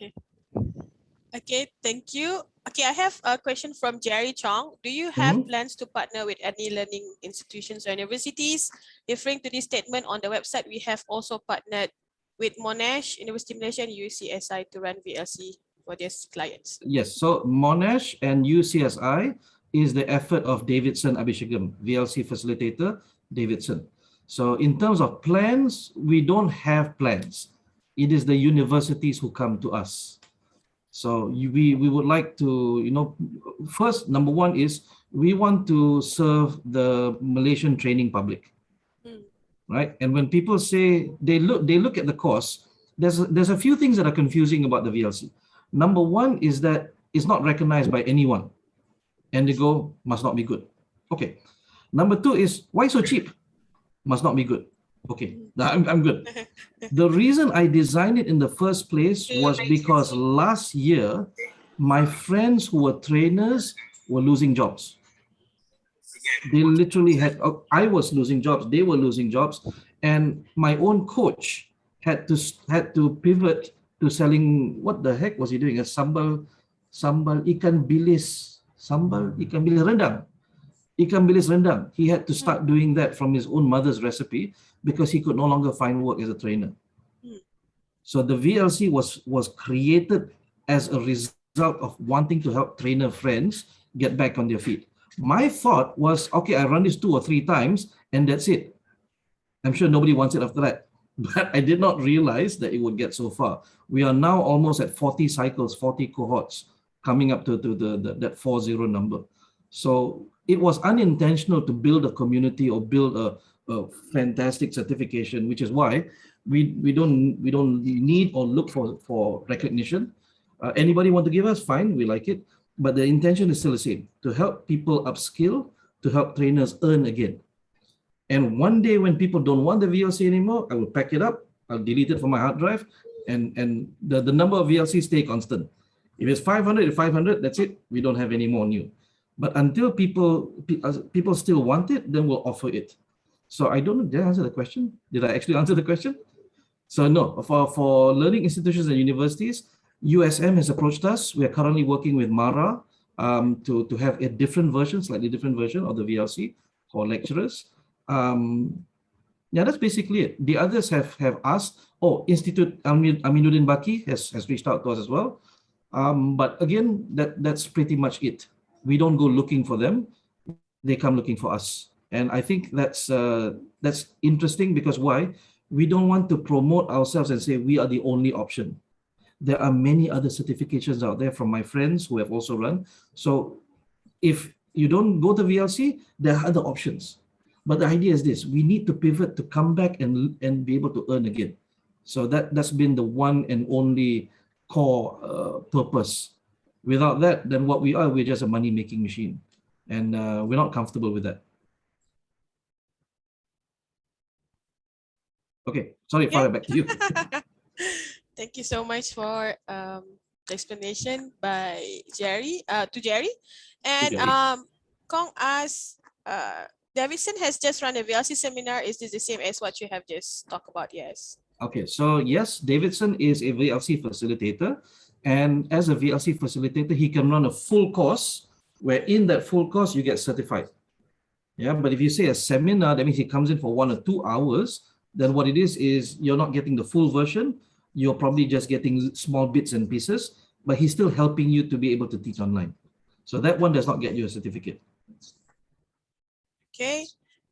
Okay, thank you. Okay, I have a question from Jerry Chong. Do you have plans to partner with any learning institutions or universities? Referring to this statement on the website, we have also partnered with Monash, University of Malaysia, and UCSI to run VLC for their clients. Yes, so Monash and UCSI is the effort of Davidson Abhishekam, VLC facilitator, Davidson. So in terms of plans, we don't have plans. It is the universities who come to us. So we would like to, first, number one is we want to serve the Malaysian training public, right? And when people say they look at the course, there's a few things that are confusing about the VLC. Number one is that it's not recognized by anyone, and they go, must not be good. Okay. Number two is, why so cheap? Must not be good. Okay, I'm good. The reason I designed it in the first place was because last year, my friends who were trainers were losing jobs. They literally I was losing jobs, they were losing jobs, and my own coach had to pivot to selling, what the heck was he doing? A sambal ikan bilis rendang. Ikan bilis rendang. He had to start doing that from his own mother's recipe because he could no longer find work as a trainer. So the VLC was created as a result of wanting to help trainer friends get back on their feet. My thought was, okay, I run this 2 or 3 times and that's it. I'm sure nobody wants it after that. But I did not realize that it would get so far. We are now almost at 40 cycles, 40 cohorts, coming up to that 40 number. So it was unintentional to build a community or build a fantastic certification, which is why we don't need or look for recognition. Anybody want to give us? Fine, we like it. But the intention is still the same, to help people upskill, to help trainers earn again. And one day when people don't want the VLC anymore, I will pack it up, I'll delete it from my hard drive, and the number of VLCs stay constant. If it's 500, that's it. We don't have any more new. But until people still want it, then we'll offer it. So I don't know, did I answer the question? Did I actually answer the question? So no, for learning institutions and universities, USM has approached us. We are currently working with MARA to have a slightly different version of the VLC for lecturers. That's basically it. The others have asked. Institute Aminuddin Baki has reached out to us as well. But again, that's pretty much it. We don't go looking for them; they come looking for us. And I think that's interesting because why? We don't want to promote ourselves and say we are the only option. There are many other certifications out there from my friends who have also run. So if you don't go to VLC, there are other options. But the idea is this: we need to pivot to come back and be able to earn again. So that's been the one and only core purpose. Without that, then what we're just a money-making machine. And we're not comfortable with that. Okay, sorry, Okay. Farah, back to you. Thank you so much for the explanation by Jerry, to Jerry. And Jerry. Kong asks, Davidson has just run a VLC seminar. Is this the same as what you have just talked about? Yes. Okay, so yes, Davidson is a VLC facilitator. And as a VLC facilitator, he can run a full course where in that full course you get certified. Yeah, but if you say a seminar, that means he comes in for 1 or 2 hours, then what it is you're not getting the full version. You're probably just getting small bits and pieces, but he's still helping you to be able to teach online. So that one does not get you a certificate. Okay.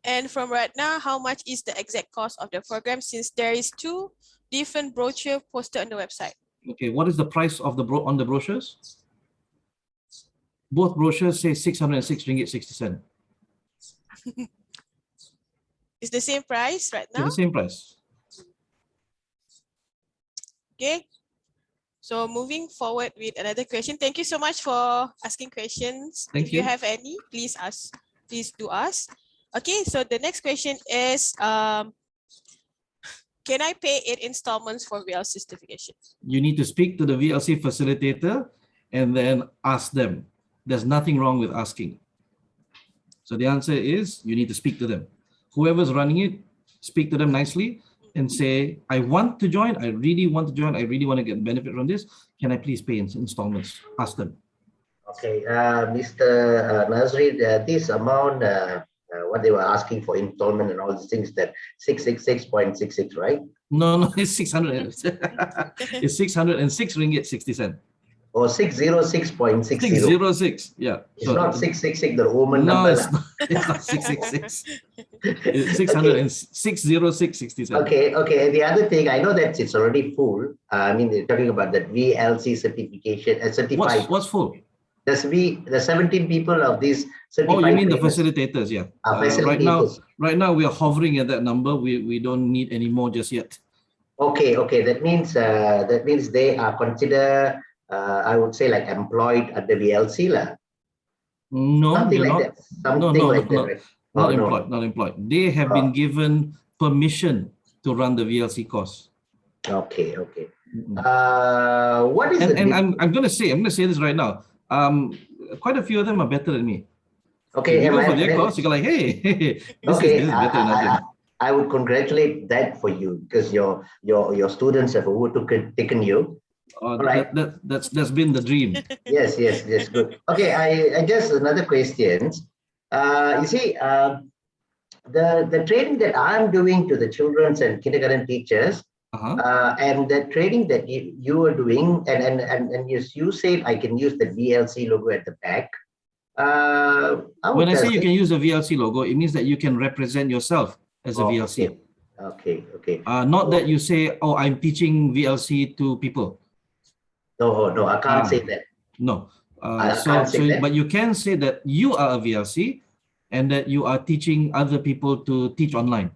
And from right now, how much is the exact cost of the program, since there is 2 different brochure posted on the website? Okay, what is the price of the on the brochures? Both brochures say 606 ringgit 60 cent. It's the same price right now? The same price. Okay. So moving forward with another question. Thank you so much for asking questions. Thank if you you. have any, please ask. Please do ask. Okay, so the next question is, can I pay 8 installments for VLC certification? You need to speak to the VLC facilitator and then ask them. There's nothing wrong with asking. So the answer is you need to speak to them. Whoever's running it, speak to them nicely and say, I want to join. I really want to join. I really want to get benefit from this. Can I please pay in installments? Ask them. Okay, Mr. Nazrin, this amount, what they were asking for installment and all these things, that 666.66, right? No, it's 600. It's 606 ringgit 60 cent. Or 606.60. 606, yeah. It's not 666, the Roman no, number. it's not 666. It's 606 60 cent. Okay. And the other thing, I know that it's already full. I mean, they're talking about that VLC certification, certified. What's full? The 17 people of these certified. Oh, you mean the trainers. facilitators, yeah. Facilitators. Right now we are hovering at that number. We don't need any more just yet. Okay. That means they are considered, I would say, like employed at the VLC lah. No, Something they're like not. that. Something like that. Right? Not employed. Not employed. They have been given permission to run the VLC course. Okay. Mm-hmm. What is it? And I'm going to say this right now. Quite a few of them are better than me. Okay, you go for their course, you go like, hey, this is better than I did. I would congratulate that for you, because your students have taken you. Right. That's been the dream. Yes, good. Okay, I just another question. You see, the training that I'm doing to the children's and kindergarten teachers, and the training that you are doing, and you said I can use the VLC logo at the back. When I say you can use the VLC logo, it means that you can represent yourself as a VLC. Okay. Not that you say, oh, I'm teaching VLC to people. No, I can't say that. No. But you can say that you are a VLC and that you are teaching other people to teach online.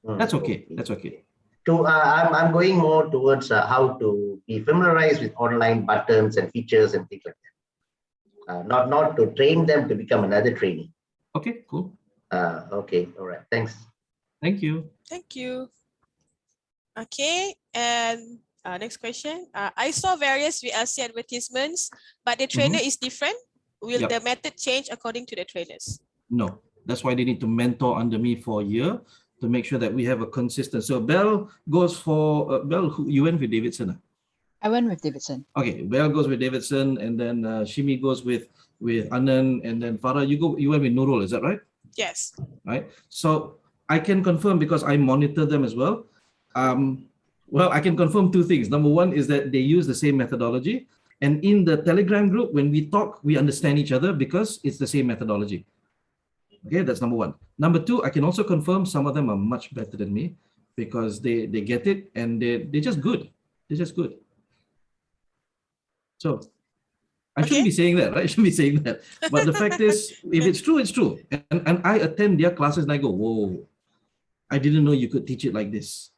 That's okay. That's okay. I'm going more towards how to be familiarized with online buttons and features and things like that. Not to train them to become another trainee. Okay, cool. Okay, all right. Thanks. Thank you. Thank you. Okay, and next question. I saw various VLC advertisements, but the trainer is different. Will the method change according to the trainers? No, that's why they need to mentor under me for a year to make sure that we have a consistent. So Belle goes for you went with Davidson. I went with Davidson. Okay, Belle goes with Davidson, and then Shimi goes with Anand, and then Farah, you went with Nurul, is that right? Yes. Right. So I can confirm because I monitor them as well. Well, I can confirm two things. Number one is that they use the same methodology, and in the Telegram group, when we talk, we understand each other because it's the same methodology. Okay, that's number one. Number two, I can also confirm some of them are much better than me because they get it and they're just good. They're just good. So I shouldn't be saying that, right? I shouldn't be saying that. But the fact is, if it's true, it's true. And I attend their classes and I go, whoa, I didn't know you could teach it like this.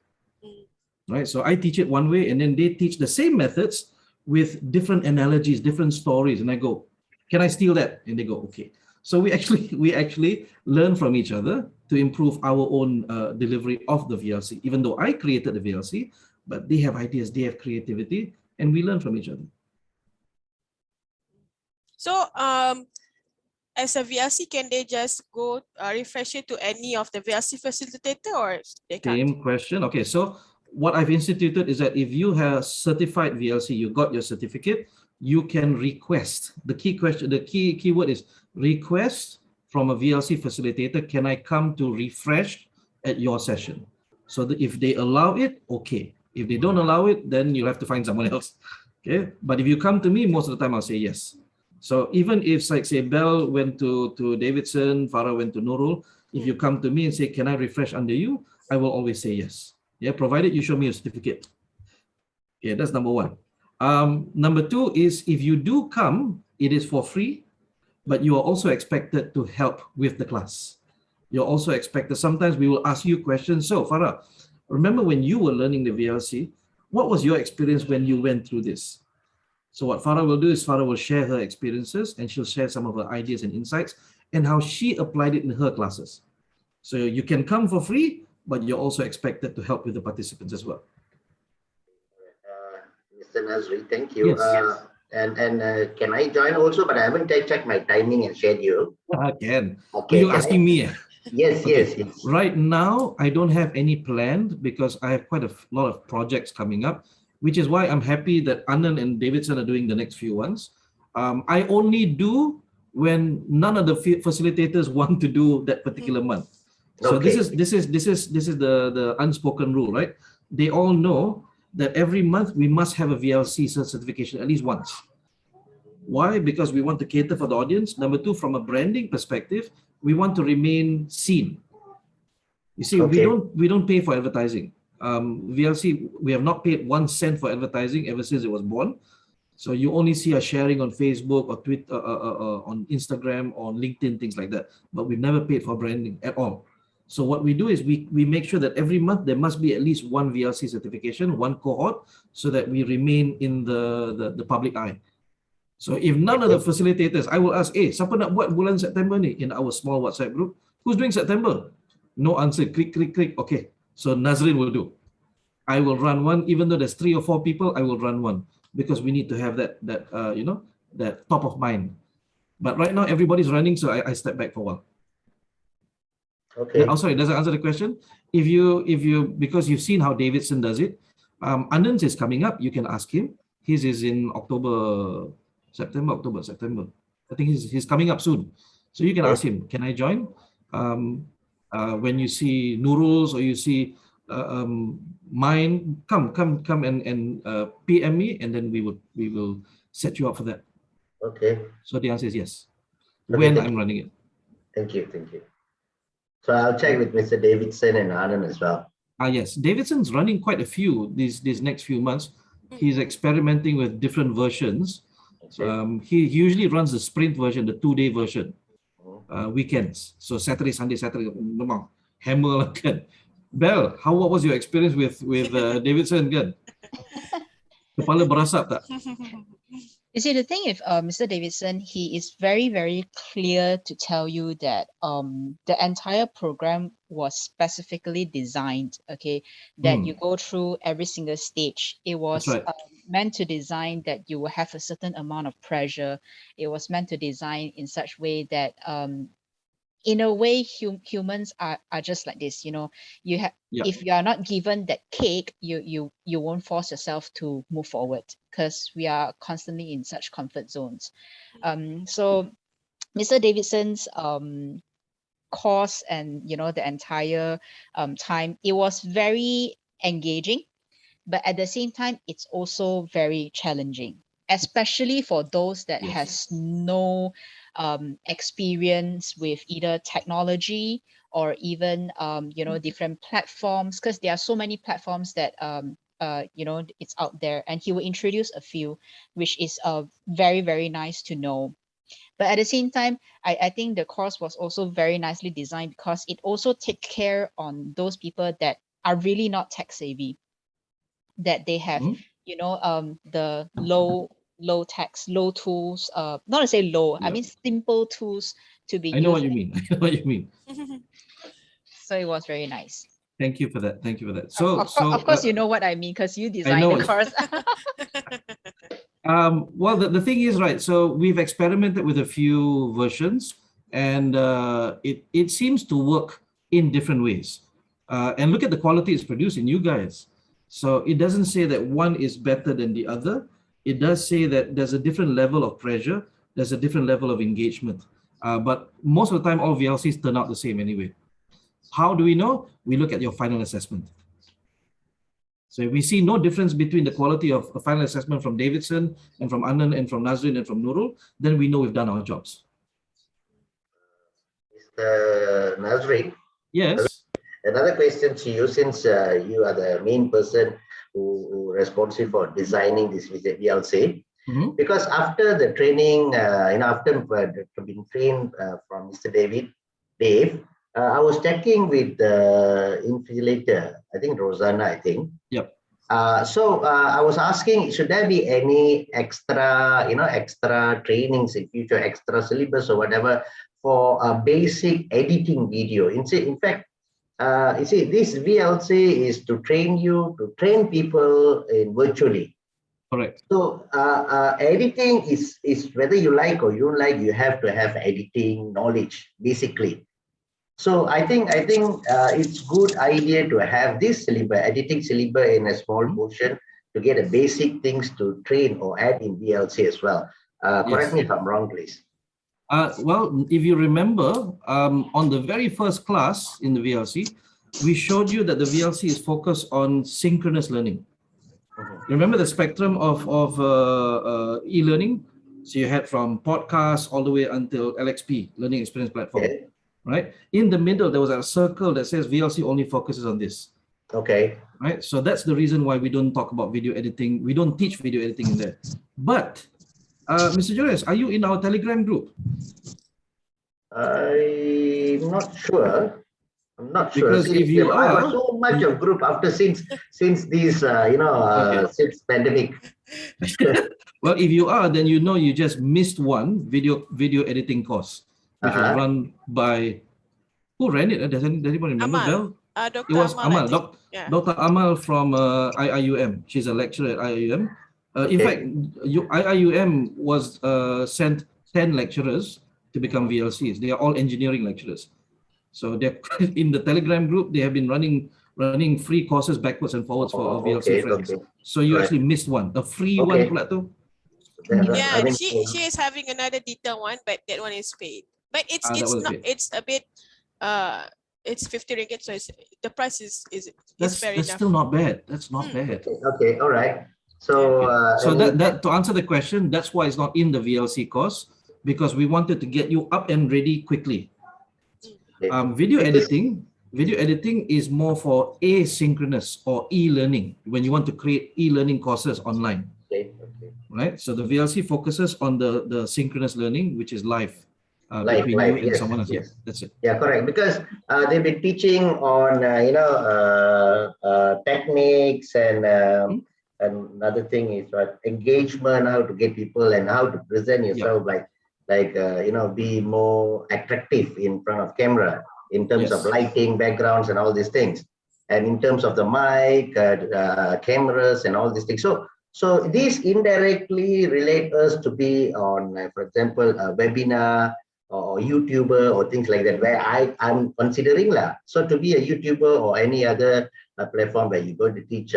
Right? So I teach it one way and then they teach the same methods with different analogies, different stories. And I go, can I steal that? And they go, okay. So we actually learn from each other to improve our own delivery of the VLC. Even though I created the VLC, but they have ideas, they have creativity, and we learn from each other. So as a VLC, can they just go refresh it to any of the VLC facilitator, or they can't? Same question. Okay, so what I've instituted is that if you have certified VLC, you got your certificate, you can request. The keyword is request from a VLC facilitator. Can I come to refresh at your session? So that if they allow it, okay. If they don't allow it, then you'll have to find someone else. Okay, but if you come to me, most of the time I'll say yes. So even if, like, say, Bell went to Davidson, Farah went to Nurul, if you come to me and say, can I refresh under you? I will always say yes. Yeah, provided you show me a certificate. Okay, that's number one. Number two is, if you do come, it is for free, but you are also expected to help with the class. You're also expected, sometimes we will ask you questions. So Farah, remember when you were learning the VLC, what was your experience when you went through this? So what Farah will do is Farah will share her experiences, and she'll share some of her ideas and insights and how she applied it in her classes. So you can come for free, but you're also expected to help with the participants as well. Mr. Nazri, thank you. Yes. And can I join also? But I haven't checked my timing and schedule. I can. Okay. You're asking me. Yes, Okay. yes. Right now, I don't have any planned because I have quite a lot of projects coming up, which is why I'm happy that Anand and Davidson are doing the next few ones. I only do when none of the facilitators want to do that particular month. So Okay. this is the unspoken rule, right? They all know that every month we must have a VLC certification at least once. Why? Because we want to cater for the audience. Number two, from a branding perspective, we want to remain seen. You see, Okay. we don't pay for advertising. VLC, we have not paid 1 cent for advertising ever since it was born. So you only see us sharing on Facebook or Twitter, on Instagram, on LinkedIn, things like that. But we've never paid for branding at all. So what we do is we make sure that every month there must be at least one VLC certification, one cohort, so that we remain in the public eye. So if none of the facilitators, I will ask, siapa nak buat bulan September ni in our small WhatsApp group? Who's doing September? No answer. Click. Okay. So Nazrin will do. I will run one, even though there's 3 or 4 people, I will run one because we need to have that top of mind. But right now everybody's running, so I step back for a while. Okay. Yeah, sorry, does that answer the question? If you because you've seen how Davidson does it, Anand's is coming up. You can ask him. His is in September. I think he's coming up soon. So you can ask him, can I join? When you see Nurul's or you see mine, come and PM me, and then we will set you up for that. Okay. So the answer is yes. Okay, When I'm running it. Thank you. So I'll check with Mr. Davidson and Anand as well. Yes, Davidson's running quite a few these next few months. He's experimenting with different versions. Okay. He usually runs the sprint version, the 2-day version, weekends. So Saturday, memang hammer lah kan. Bell, what was your experience with Davidson kan? Kepala berasap tak? You see, the thing with Mr. Davidson, he is very, very clear to tell you that the entire program was specifically designed, okay, that you go through every single stage. It was meant to design that you will have a certain amount of pressure. It was meant to design in such way that in a way, humans are just like this, you know. You have if you are not given that cake, you won't force yourself to move forward because we are constantly in such comfort zones. So Mr. Davidson's course and the entire time, it was very engaging, but at the same time, it's also very challenging, especially for those that has no experience with either technology or even different platforms, because there are so many platforms that it's out there, and he will introduce a few, which is very, very nice to know. But at the same time, I think the course was also very nicely designed because it also take care on those people that are really not tech savvy, that they have the low tools, not to say low, I mean simple tools to be I know what used. you mean. I know what you mean. So it was very nice. Thank you for that. Thank you for that. So, of course, you know what I mean because you I know designed the course. Well, the thing is, right, so we've experimented with a few versions, and it seems to work in different ways. And look at the quality it's producing, you guys. So it doesn't say that one is better than the other. It does say that there's a different level of pressure, there's a different level of engagement. But most of the time, all VLCs turn out the same anyway. How do we know? We look at your final assessment. So if we see no difference between the quality of a final assessment from Davidson and from Anand and from Nazrin and from Nurul, then we know we've done our jobs. Mr. Nazrin, Yes. another question to you, since you are the main person who responsible for designing this VLC. Because after the training, after being trained from Mr. Dave, I was checking with the invigilator, I think Rosanna, Yep. So I was asking, should there be any extra, extra trainings in future, extra syllabus or whatever for a basic editing video? In fact, you see, this VLC is to train people in virtually. Correct. So editing is whether you like or you don't like, you have to have editing knowledge, basically. So I think it's good idea to have this syllabus, editing syllabus in a small portion to get a basic things to train or add in VLC as well. Correct me if I'm wrong, please. Well, if you remember, on the very first class in the VLC, we showed you that the VLC is focused on synchronous learning. Remember the spectrum of e-learning? So you had from podcasts all the way until LXP, Learning Experience Platform. Okay. Right? In the middle, there was a circle that says VLC only focuses on this. Okay. Right? So that's the reason why we don't talk about video editing. We don't teach video editing in there. But, Mr. Julius, are you in our Telegram group? I'm not sure. Because if you I are, have so much of group after since this since pandemic. well, if you are, then you know you just missed one video editing course, which was run by, who ran it? Does anybody remember? Amal. It was Amal, Dr. Amal from IIUM. She's a lecturer at IIUM. In fact, IIUM was sent 10 lecturers to become VLCs. They are all engineering lecturers. So they're in the Telegram group. They have been running free courses backwards and forwards for our VLC friends. Okay. So you actually missed one, a free one pula tu. Yeah, she is having another detailed one, but that one is paid. But it's a bit it's 50 ringgit, so the price is fair enough. That's still not bad. That's not bad. Okay, all right. So that to answer the question, that's why it's not in the VLC course, because we wanted to get you up and ready quickly. Video editing is more for asynchronous or e-learning, when you want to create e-learning courses online. Right? So the VLC focuses on the synchronous learning, which is live. Between you and someone else. Yes. That's it. Yeah, correct. Because they've been teaching on techniques and another thing is engagement, how to get people and how to present yourself, be more attractive in front of camera in terms of lighting, backgrounds, and all these things, and in terms of the mic, cameras, and all these things. So these indirectly relate us to be on, for example, a webinar or YouTuber or things like that, where I'm considering so to be a YouTuber or any other platform where you're going to teach,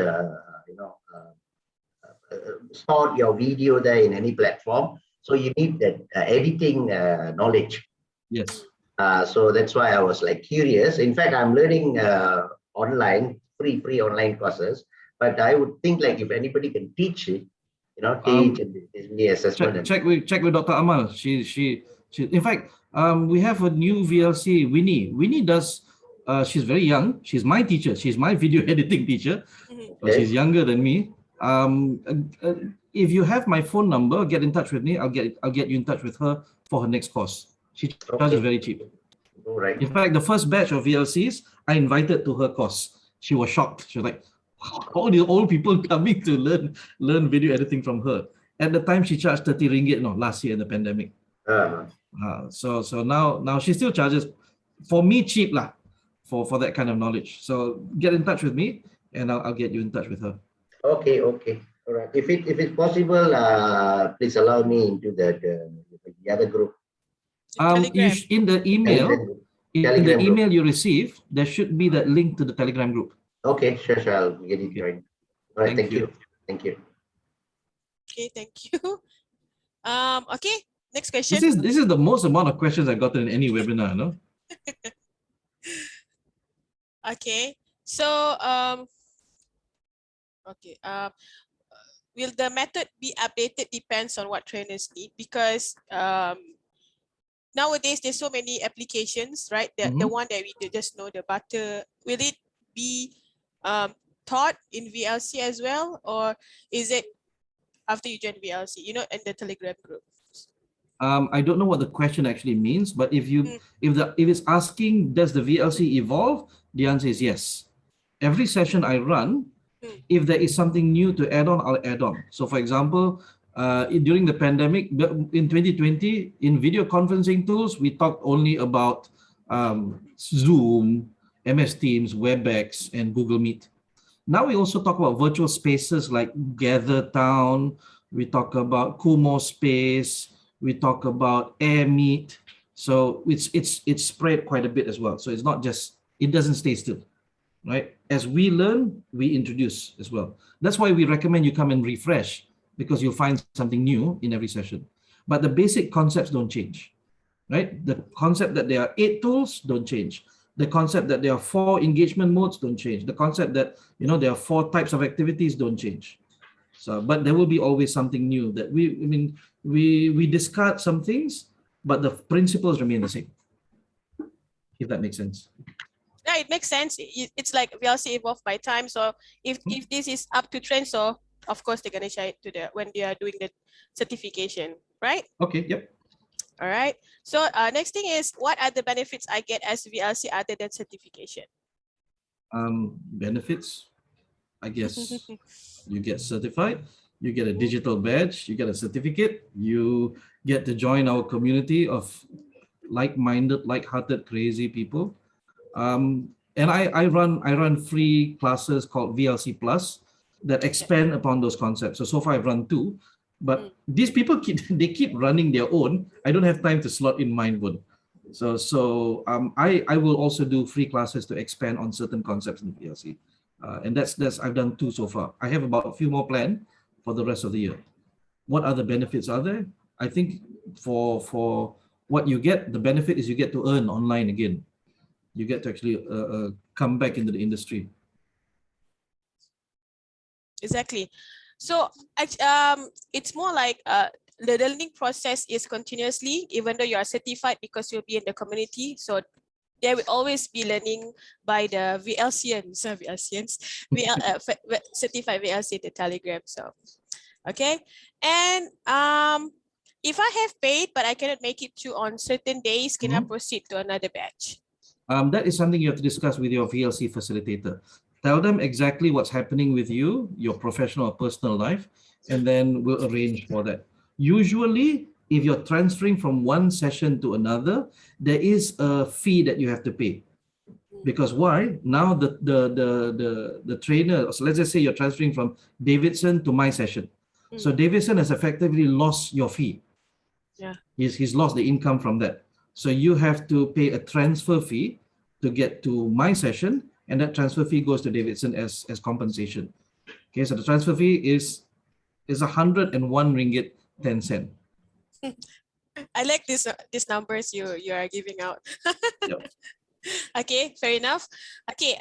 start your video there in any platform. So you need that editing knowledge. Yes. So that's why I was curious. In fact, I'm learning online, free online courses. But I would think if anybody can teach it, teach and assessment. Check with Dr. Amal. She in fact, we have a new VLC, Winnie. Winnie does. She's very young. She's my teacher. She's my video editing teacher. She's younger than me. If you have my phone number, get in touch with me. I'll get you in touch with her for her next course. She charges very cheap. All right. In fact, the first batch of VLCs I invited to her course. She was shocked. She was like, all the old people coming to learn video editing from her. At the time, she charged 30 ringgit last year in the pandemic. So now she still charges for me cheap lah, for that kind of knowledge. So get in touch with me, and I'll get you in touch with her. Okay. All right. If it's possible, please allow me into the other group. In the email, Telegram group. you receive, there should be that link to the Telegram group. Okay, sure. I'll get it joined. All right. Thank you. Okay, thank you. Okay, next question. This is the most amount of questions I've gotten in any webinar, no? Okay, so will the method be updated? Depends on what trainers need, because nowadays there's so many applications, right? The one that we just know, the butter, will it be taught in VLC as well, or is it after you join VLC, in the Telegram group? I don't know what the question actually means, but if it's asking, does the VLC evolve? The answer is yes. Every session I run, if there is something new to add on, I'll add on. So for example, during the pandemic, in 2020, in video conferencing tools, we talked only about Zoom, MS Teams, WebEx, and Google Meet. Now we also talk about virtual spaces like Gather Town. We talk about Kumo Space. We talk about AirMeet. So it's spread quite a bit as well. So it's not just, it doesn't stay still, right? As we learn, we introduce as well. That's why we recommend you come and refresh, because you'll find something new in every session. But the basic concepts don't change, right? The concept that there are 8 tools don't change. The concept that there are 4 engagement modes don't change. The concept that there are 4 types of activities don't change. So, but there will be always something new that we discard some things, but the principles remain the same. If that makes sense. Yeah, it makes sense. It's like VLC evolved by time. So if this is up to trend, so of course they're gonna share it to when they are doing the certification, right? Okay. Yep. All right. So next thing is, what are the benefits I get as VLC other than certification? Benefits, I guess. You get certified, you get a digital badge, you get a certificate, you get to join our community of like-minded, like-hearted, crazy people. And I run free classes called VLC Plus that expand upon those concepts. So far I've run 2. But these people keep running their own. I don't have time to slot in mine one. So I will also do free classes to expand on certain concepts in VLC. And that's I've done 2 so far. I have about a few more planned for the rest of the year. What other benefits are there? I think for what you get, the benefit is you get to earn online again. You get to actually come back into the industry. Exactly. So it's more like the learning process is continuously, even though you are certified, because you'll be in the community. So there will always be learning by the VLCians, certified VLC, the Telegram. So, okay. And if I have paid, but I cannot make it to on certain days, can I proceed to another batch? That is something you have to discuss with your VLC facilitator. Tell them exactly what's happening with you, your professional or personal life, and then we'll arrange for that. Usually, if you're transferring from one session to another, there is a fee that you have to pay. Because why? Now the trainer, so let's just say you're transferring from Davidson to my session. So Davidson has effectively lost your fee. Yeah. He's lost the income from that. So you have to pay a transfer fee to get to my session, and that transfer fee goes to Davidson as compensation. Okay, so the transfer fee is 101 ringgit 10 cent. I like these numbers you are giving out. Yep. Okay, fair enough. Okay,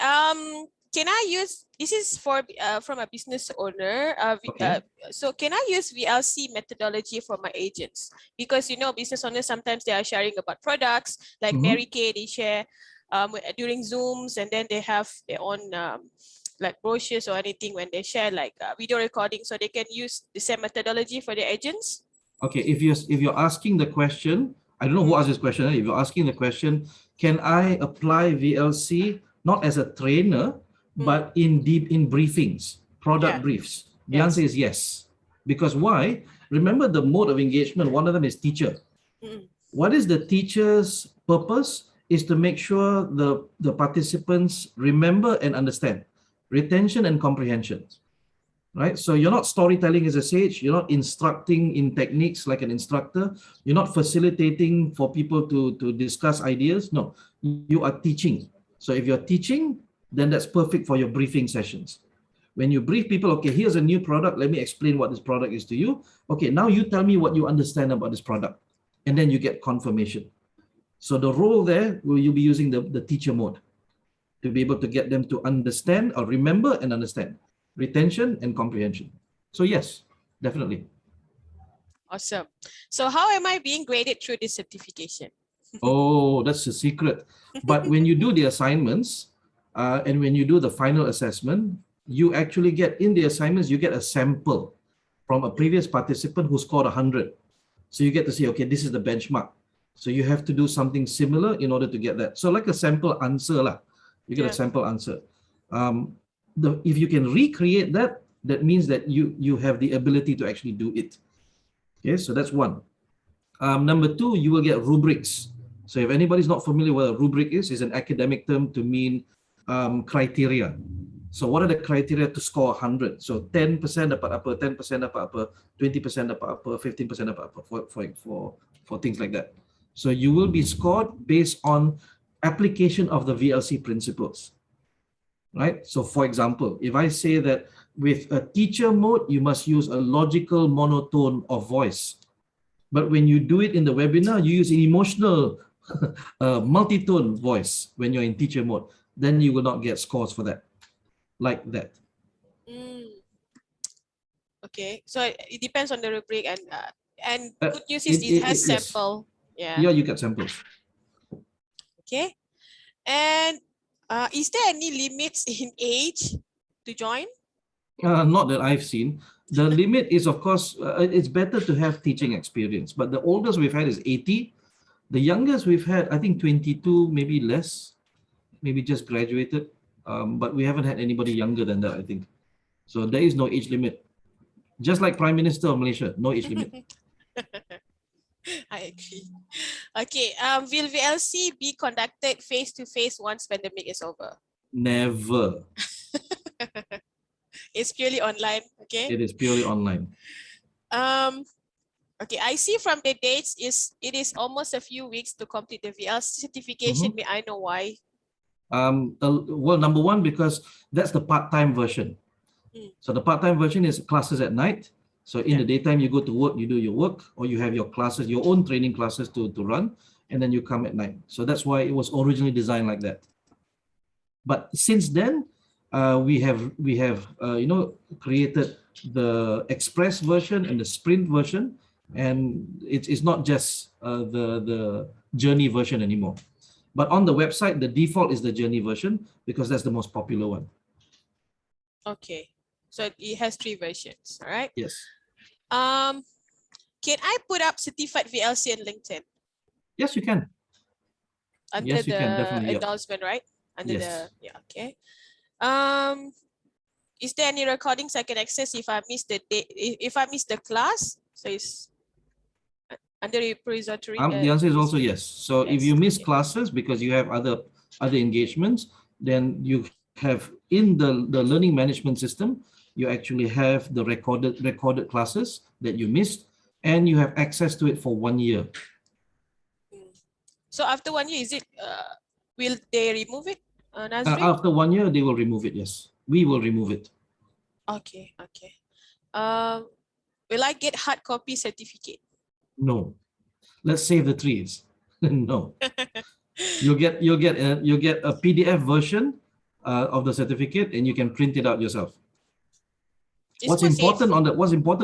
can I use, this is for from a business owner. Okay. So can I use VLC methodology for my agents? Because business owners, sometimes they are sharing about products, like Mary Kay, they share during Zooms, and then they have their own like brochures or anything when they share like video recording, so they can use the same methodology for their agents. Okay, if you're asking the question, I don't know who asked this question. If you're asking the question, can I apply VLC not as a trainer, but in briefings, product briefs? The answer is yes. Because why? Remember the mode of engagement, one of them is teacher. What is the teacher's purpose? Is to make sure the participants remember and understand, retention and comprehension, right? So you're not storytelling as a sage, you're not instructing in techniques like an instructor, you're not facilitating for people to discuss ideas. No, you are teaching. So if you're teaching, then that's perfect for your briefing sessions. When you brief people, okay, here's a new product, let me explain what this product is to you. Okay, now you tell me what you understand about this product, and then you get confirmation. So the role there, will you be using the teacher mode to be able to get them to understand or remember and understand, retention and comprehension. So yes, definitely. Awesome. So how am I being graded through this certification? Oh, that's a secret. But when you do the assignments and when you do the final assessment, you actually get in the assignments, you get a sample from a previous participant who scored 100. So you get to see, okay, this is the benchmark. So you have to do something similar in order to get that. So like a sample answer lah. You get a sample answer. If you can recreate that, that means that you have the ability to actually do it. Okay, so that's one. Number two, you will get rubrics. So if anybody's not familiar with what a rubric is an academic term to mean criteria. So what are the criteria to score 100? So 10% dapat apa, 10% dapat apa, 20% dapat apa, 15% dapat apa, for things like that. So you will be scored based on application of the VLC principles, right? So for example, if I say that with a teacher mode, you must use a logical monotone of voice. But when you do it in the webinar, you use an emotional multi-tone voice when you're in teacher mode, then you will not get scores for that, like that. Okay, so it depends on the rubric and good news is it has sample. Yes. Yeah, you get samples. Okay, and is there any limits in age to join? Not that I've seen. The limit is, of course, it's better to have teaching experience, but the oldest we've had is 80. The youngest we've had, I think 22, maybe less, maybe just graduated. But we haven't had anybody younger than that, I think. So there is no age limit. Just like Prime Minister of Malaysia, no age limit. I agree. Okay, will VLC be conducted face-to-face once pandemic is over? Never. It's purely online, okay? It is purely online. Okay, I see from the dates it is almost a few weeks to complete the VLC certification. May I know why? Well, number one, because that's the part-time version. So the part-time version is classes at night. So in the daytime, you go to work, you do your work, or you have your classes, your own training classes to run, and then you come at night. So that's why it was originally designed like that. But since then, we have created the express version and the sprint version, and it's not just the journey version anymore. But on the website, the default is the journey version because that's the most popular one. Okay, so it has 3 versions, all right? Yes. Can I put up certified VLC on LinkedIn? Yes, you can. Under yes, you the can, definitely, endorsement, right? Under yes. Okay. Is there any recordings I can access if I miss the day, if I miss the class? So it's under repository. The answer is also yes. So yes. If you miss classes because you have other engagements, then you have in the learning management system, you actually have the recorded classes that you missed, and you have access to it for 1 year. So after 1 year, is it will they remove it? After 1 year, they will remove it. Yes, we will remove it. Okay. Okay. Will I get hard copy certificate? No. Let's save the trees. No. You'll get a PDF version of the certificate, and you can print it out yourself. What's important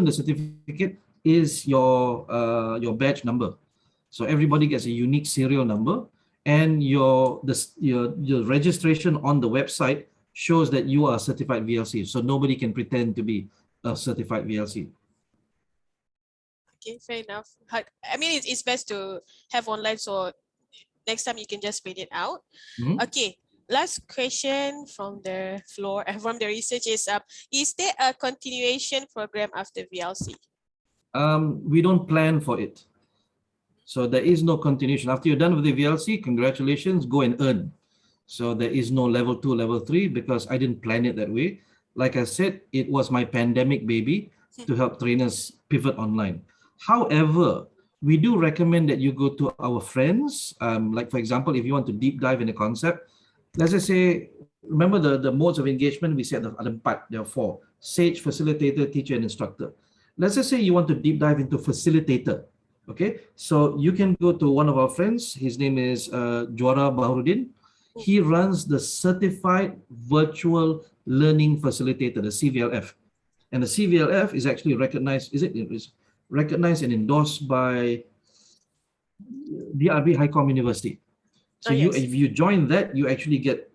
the certificate is your badge number. So everybody gets a unique serial number, and your registration on the website shows that you are a certified VLC. So nobody can pretend to be a certified VLC. Okay, fair enough. I mean, it's best to have online, so next time you can just print it out. Okay, last question from the floor and from the research is there a continuation program after VLC? We don't plan for it. So there is no continuation. After you're done with the VLC, congratulations, go and earn. So there is no level 2, level 3, because I didn't plan it that way. Like I said, it was my pandemic baby to help trainers pivot online. However, we do recommend that you go to our friends. Like for example, if you want to deep dive in a concept, let's just say, remember the modes of engagement, we said ada empat, there are 4: sage, facilitator, teacher, and instructor. Let's just say you want to deep dive into facilitator. Okay, so you can go to one of our friends. His name is Juara Baharudin. He runs the Certified Virtual Learning Facilitator, the CVLF. And the CVLF is actually recognized, it is recognized and endorsed by DRB Highcom University. So if you join that, you actually get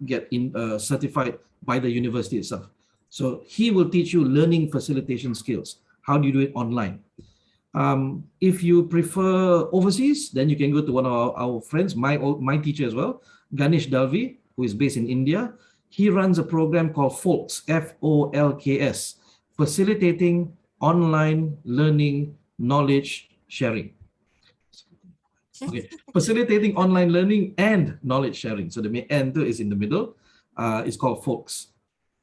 certified by the university itself. So he will teach you learning facilitation skills. How do you do it online? If you prefer overseas, then you can go to one of our friends, my teacher as well, Ganesh Dalvi, who is based in India. He runs a program called FOLKS, FOLKS, Facilitating Online Learning Knowledge Sharing. Okay, facilitating online learning and knowledge sharing. So the "and" is in the middle. It's called FOLKS.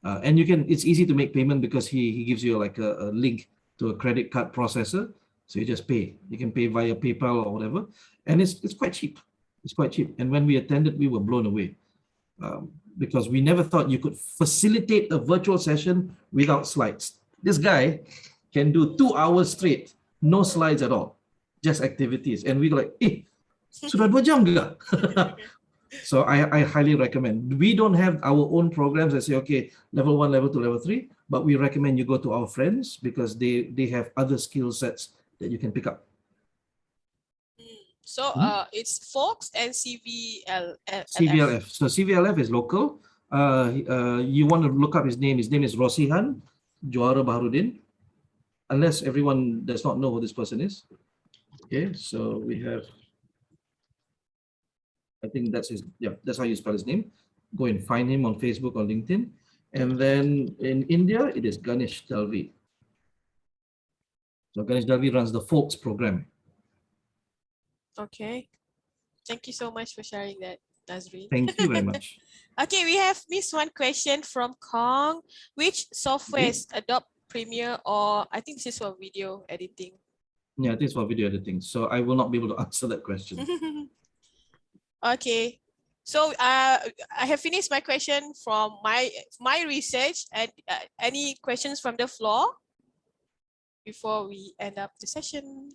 And it's easy to make payment because he gives you like a link to a credit card processor. So you just pay. You can pay via PayPal or whatever. And it's quite cheap. It's quite cheap. And when we attended, we were blown away because we never thought you could facilitate a virtual session without slides. This guy can do 2 hours straight, no slides at all, just activities. And we go like, sudah 2 jam juga? So I highly recommend. We don't have our own programs that say, okay, level 1, level 2, level 3, but we recommend you go to our friends because they have other skill sets that you can pick up. So it's FOLKS and CVLF. CVLF. So CVLF is local. You want to look up his name. His name is Rosihan Juara Baharudin. Unless everyone does not know who this person is. Okay, so we have, I think that's that's how you spell his name. Go and find him on Facebook or LinkedIn. And then in India, it is Ganesh Dalvi. So Ganesh Dalvi runs the FOLKS program. Okay. Thank you so much for sharing that, Nazrin. Thank you very much. Okay, we have missed one question from Kong. Which softwares adopt Premiere, or I think this is for video editing? Yeah, I think it's for video editing. So I will not be able to answer that question. Okay. So I have finished my question from my research. And any questions from the floor before we end up the session?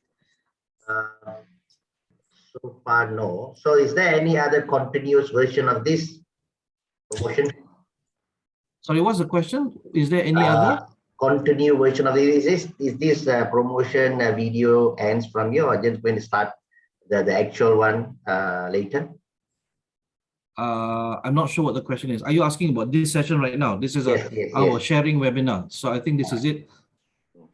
So far, no. So is there any other continuous version of this promotion? Sorry, what's the question? Is there any other? Continue version of this? Is this promotion video ends from you, or just going to start the actual one later? I'm not sure what the question is. Are you asking about this session right now? This is our sharing webinar. So I think this is it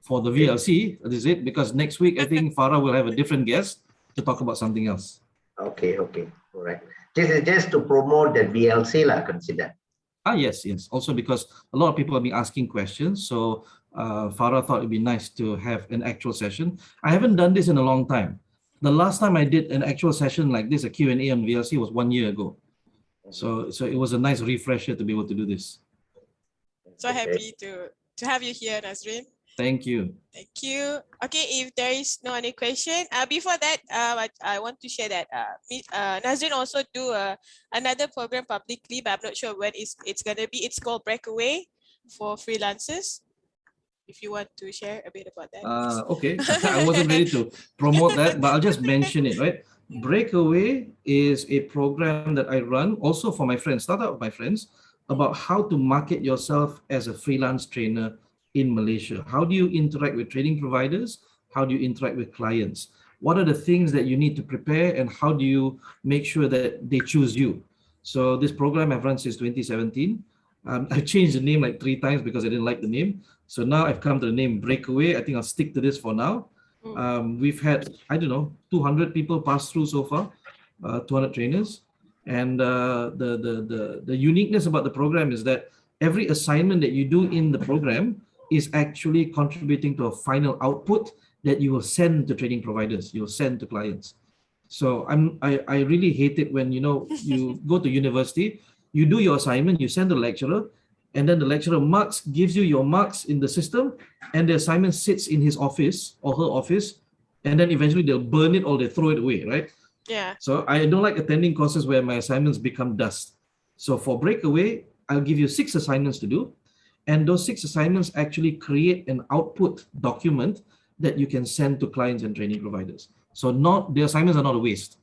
for the VLC. This is it, because next week, I think Farah will have a different guest to talk about something else. Okay, all right. This is just to promote the VLC, consider. Yes. Also because a lot of people have been asking questions. So Farah thought it'd be nice to have an actual session. I haven't done this in a long time. The last time I did an actual session like this, a Q&A on VLC, was 1 year ago. So it was a nice refresher to be able to do this. So happy to have you here, Nazrin. Thank you. Thank you. Okay, if there is no any question, before that, I want to share that Nazrin also do another program publicly, but I'm not sure when it's gonna be. It's called Breakaway for freelancers. If you want to share a bit about that. Okay, I wasn't ready to promote that, but I'll just mention it, right? Breakaway is a program that I run also for my friends, start out with my friends, about how to market yourself as a freelance trainer in Malaysia. How do you interact with training providers? How do you interact with clients? What are the things that you need to prepare, and how do you make sure that they choose you? So this program I've run since 2017. I've changed the name like 3 times because I didn't like the name. So now I've come to the name Breakaway. I think I'll stick to this for now. We've had, I don't know, 200 people pass through so far, 200 trainers. And the uniqueness about the program is that every assignment that you do in the program is actually contributing to a final output that you will send to training providers, you will send to clients. So I really hate it when, you know, you go to university, you do your assignment, you send the lecturer, and then the lecturer gives you your marks in the system, and the assignment sits in his office or her office, and then eventually they'll burn it or they throw it away, right? Yeah. So I don't like attending courses where my assignments become dust. So for breakaway, I'll give you 6 assignments to do. And those 6 assignments actually create an output document that you can send to clients and training providers. So the assignments are not a waste.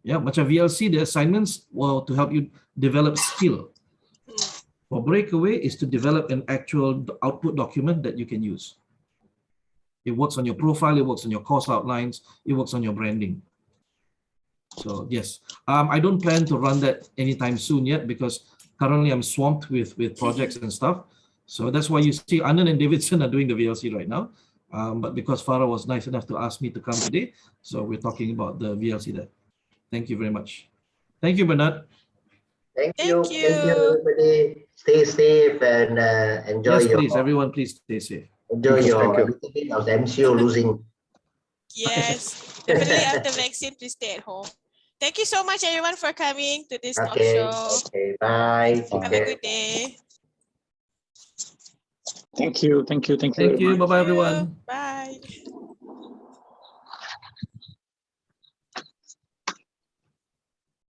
Yeah, macam VLC, the assignments were to help you develop skill. For breakaway is to develop an actual output document that you can use. It works on your profile, it works on your course outlines, it works on your branding. So yes, I don't plan to run that anytime soon yet because currently I'm swamped with projects and stuff. So that's why you see Anand and Davidson are doing the VLC right now. But because Farah was nice enough to ask me to come today, so we're talking about the VLC there. Thank you very much. Thank you, Bernard. Thank Thank you. you. Thank you, everybody. Stay safe and enjoy Yes, your. please, everyone, please stay safe. Enjoy Thank you. your Thank you. little bit of the MCO losing. Yes, definitely after vaccine, please stay at home. Thank you so much, everyone, for coming to this talk Okay. show. Okay. Bye. Take Have a care. good day. Thank you. Thank you. Thank you. Thank very you. much. Bye-bye, everyone. Bye.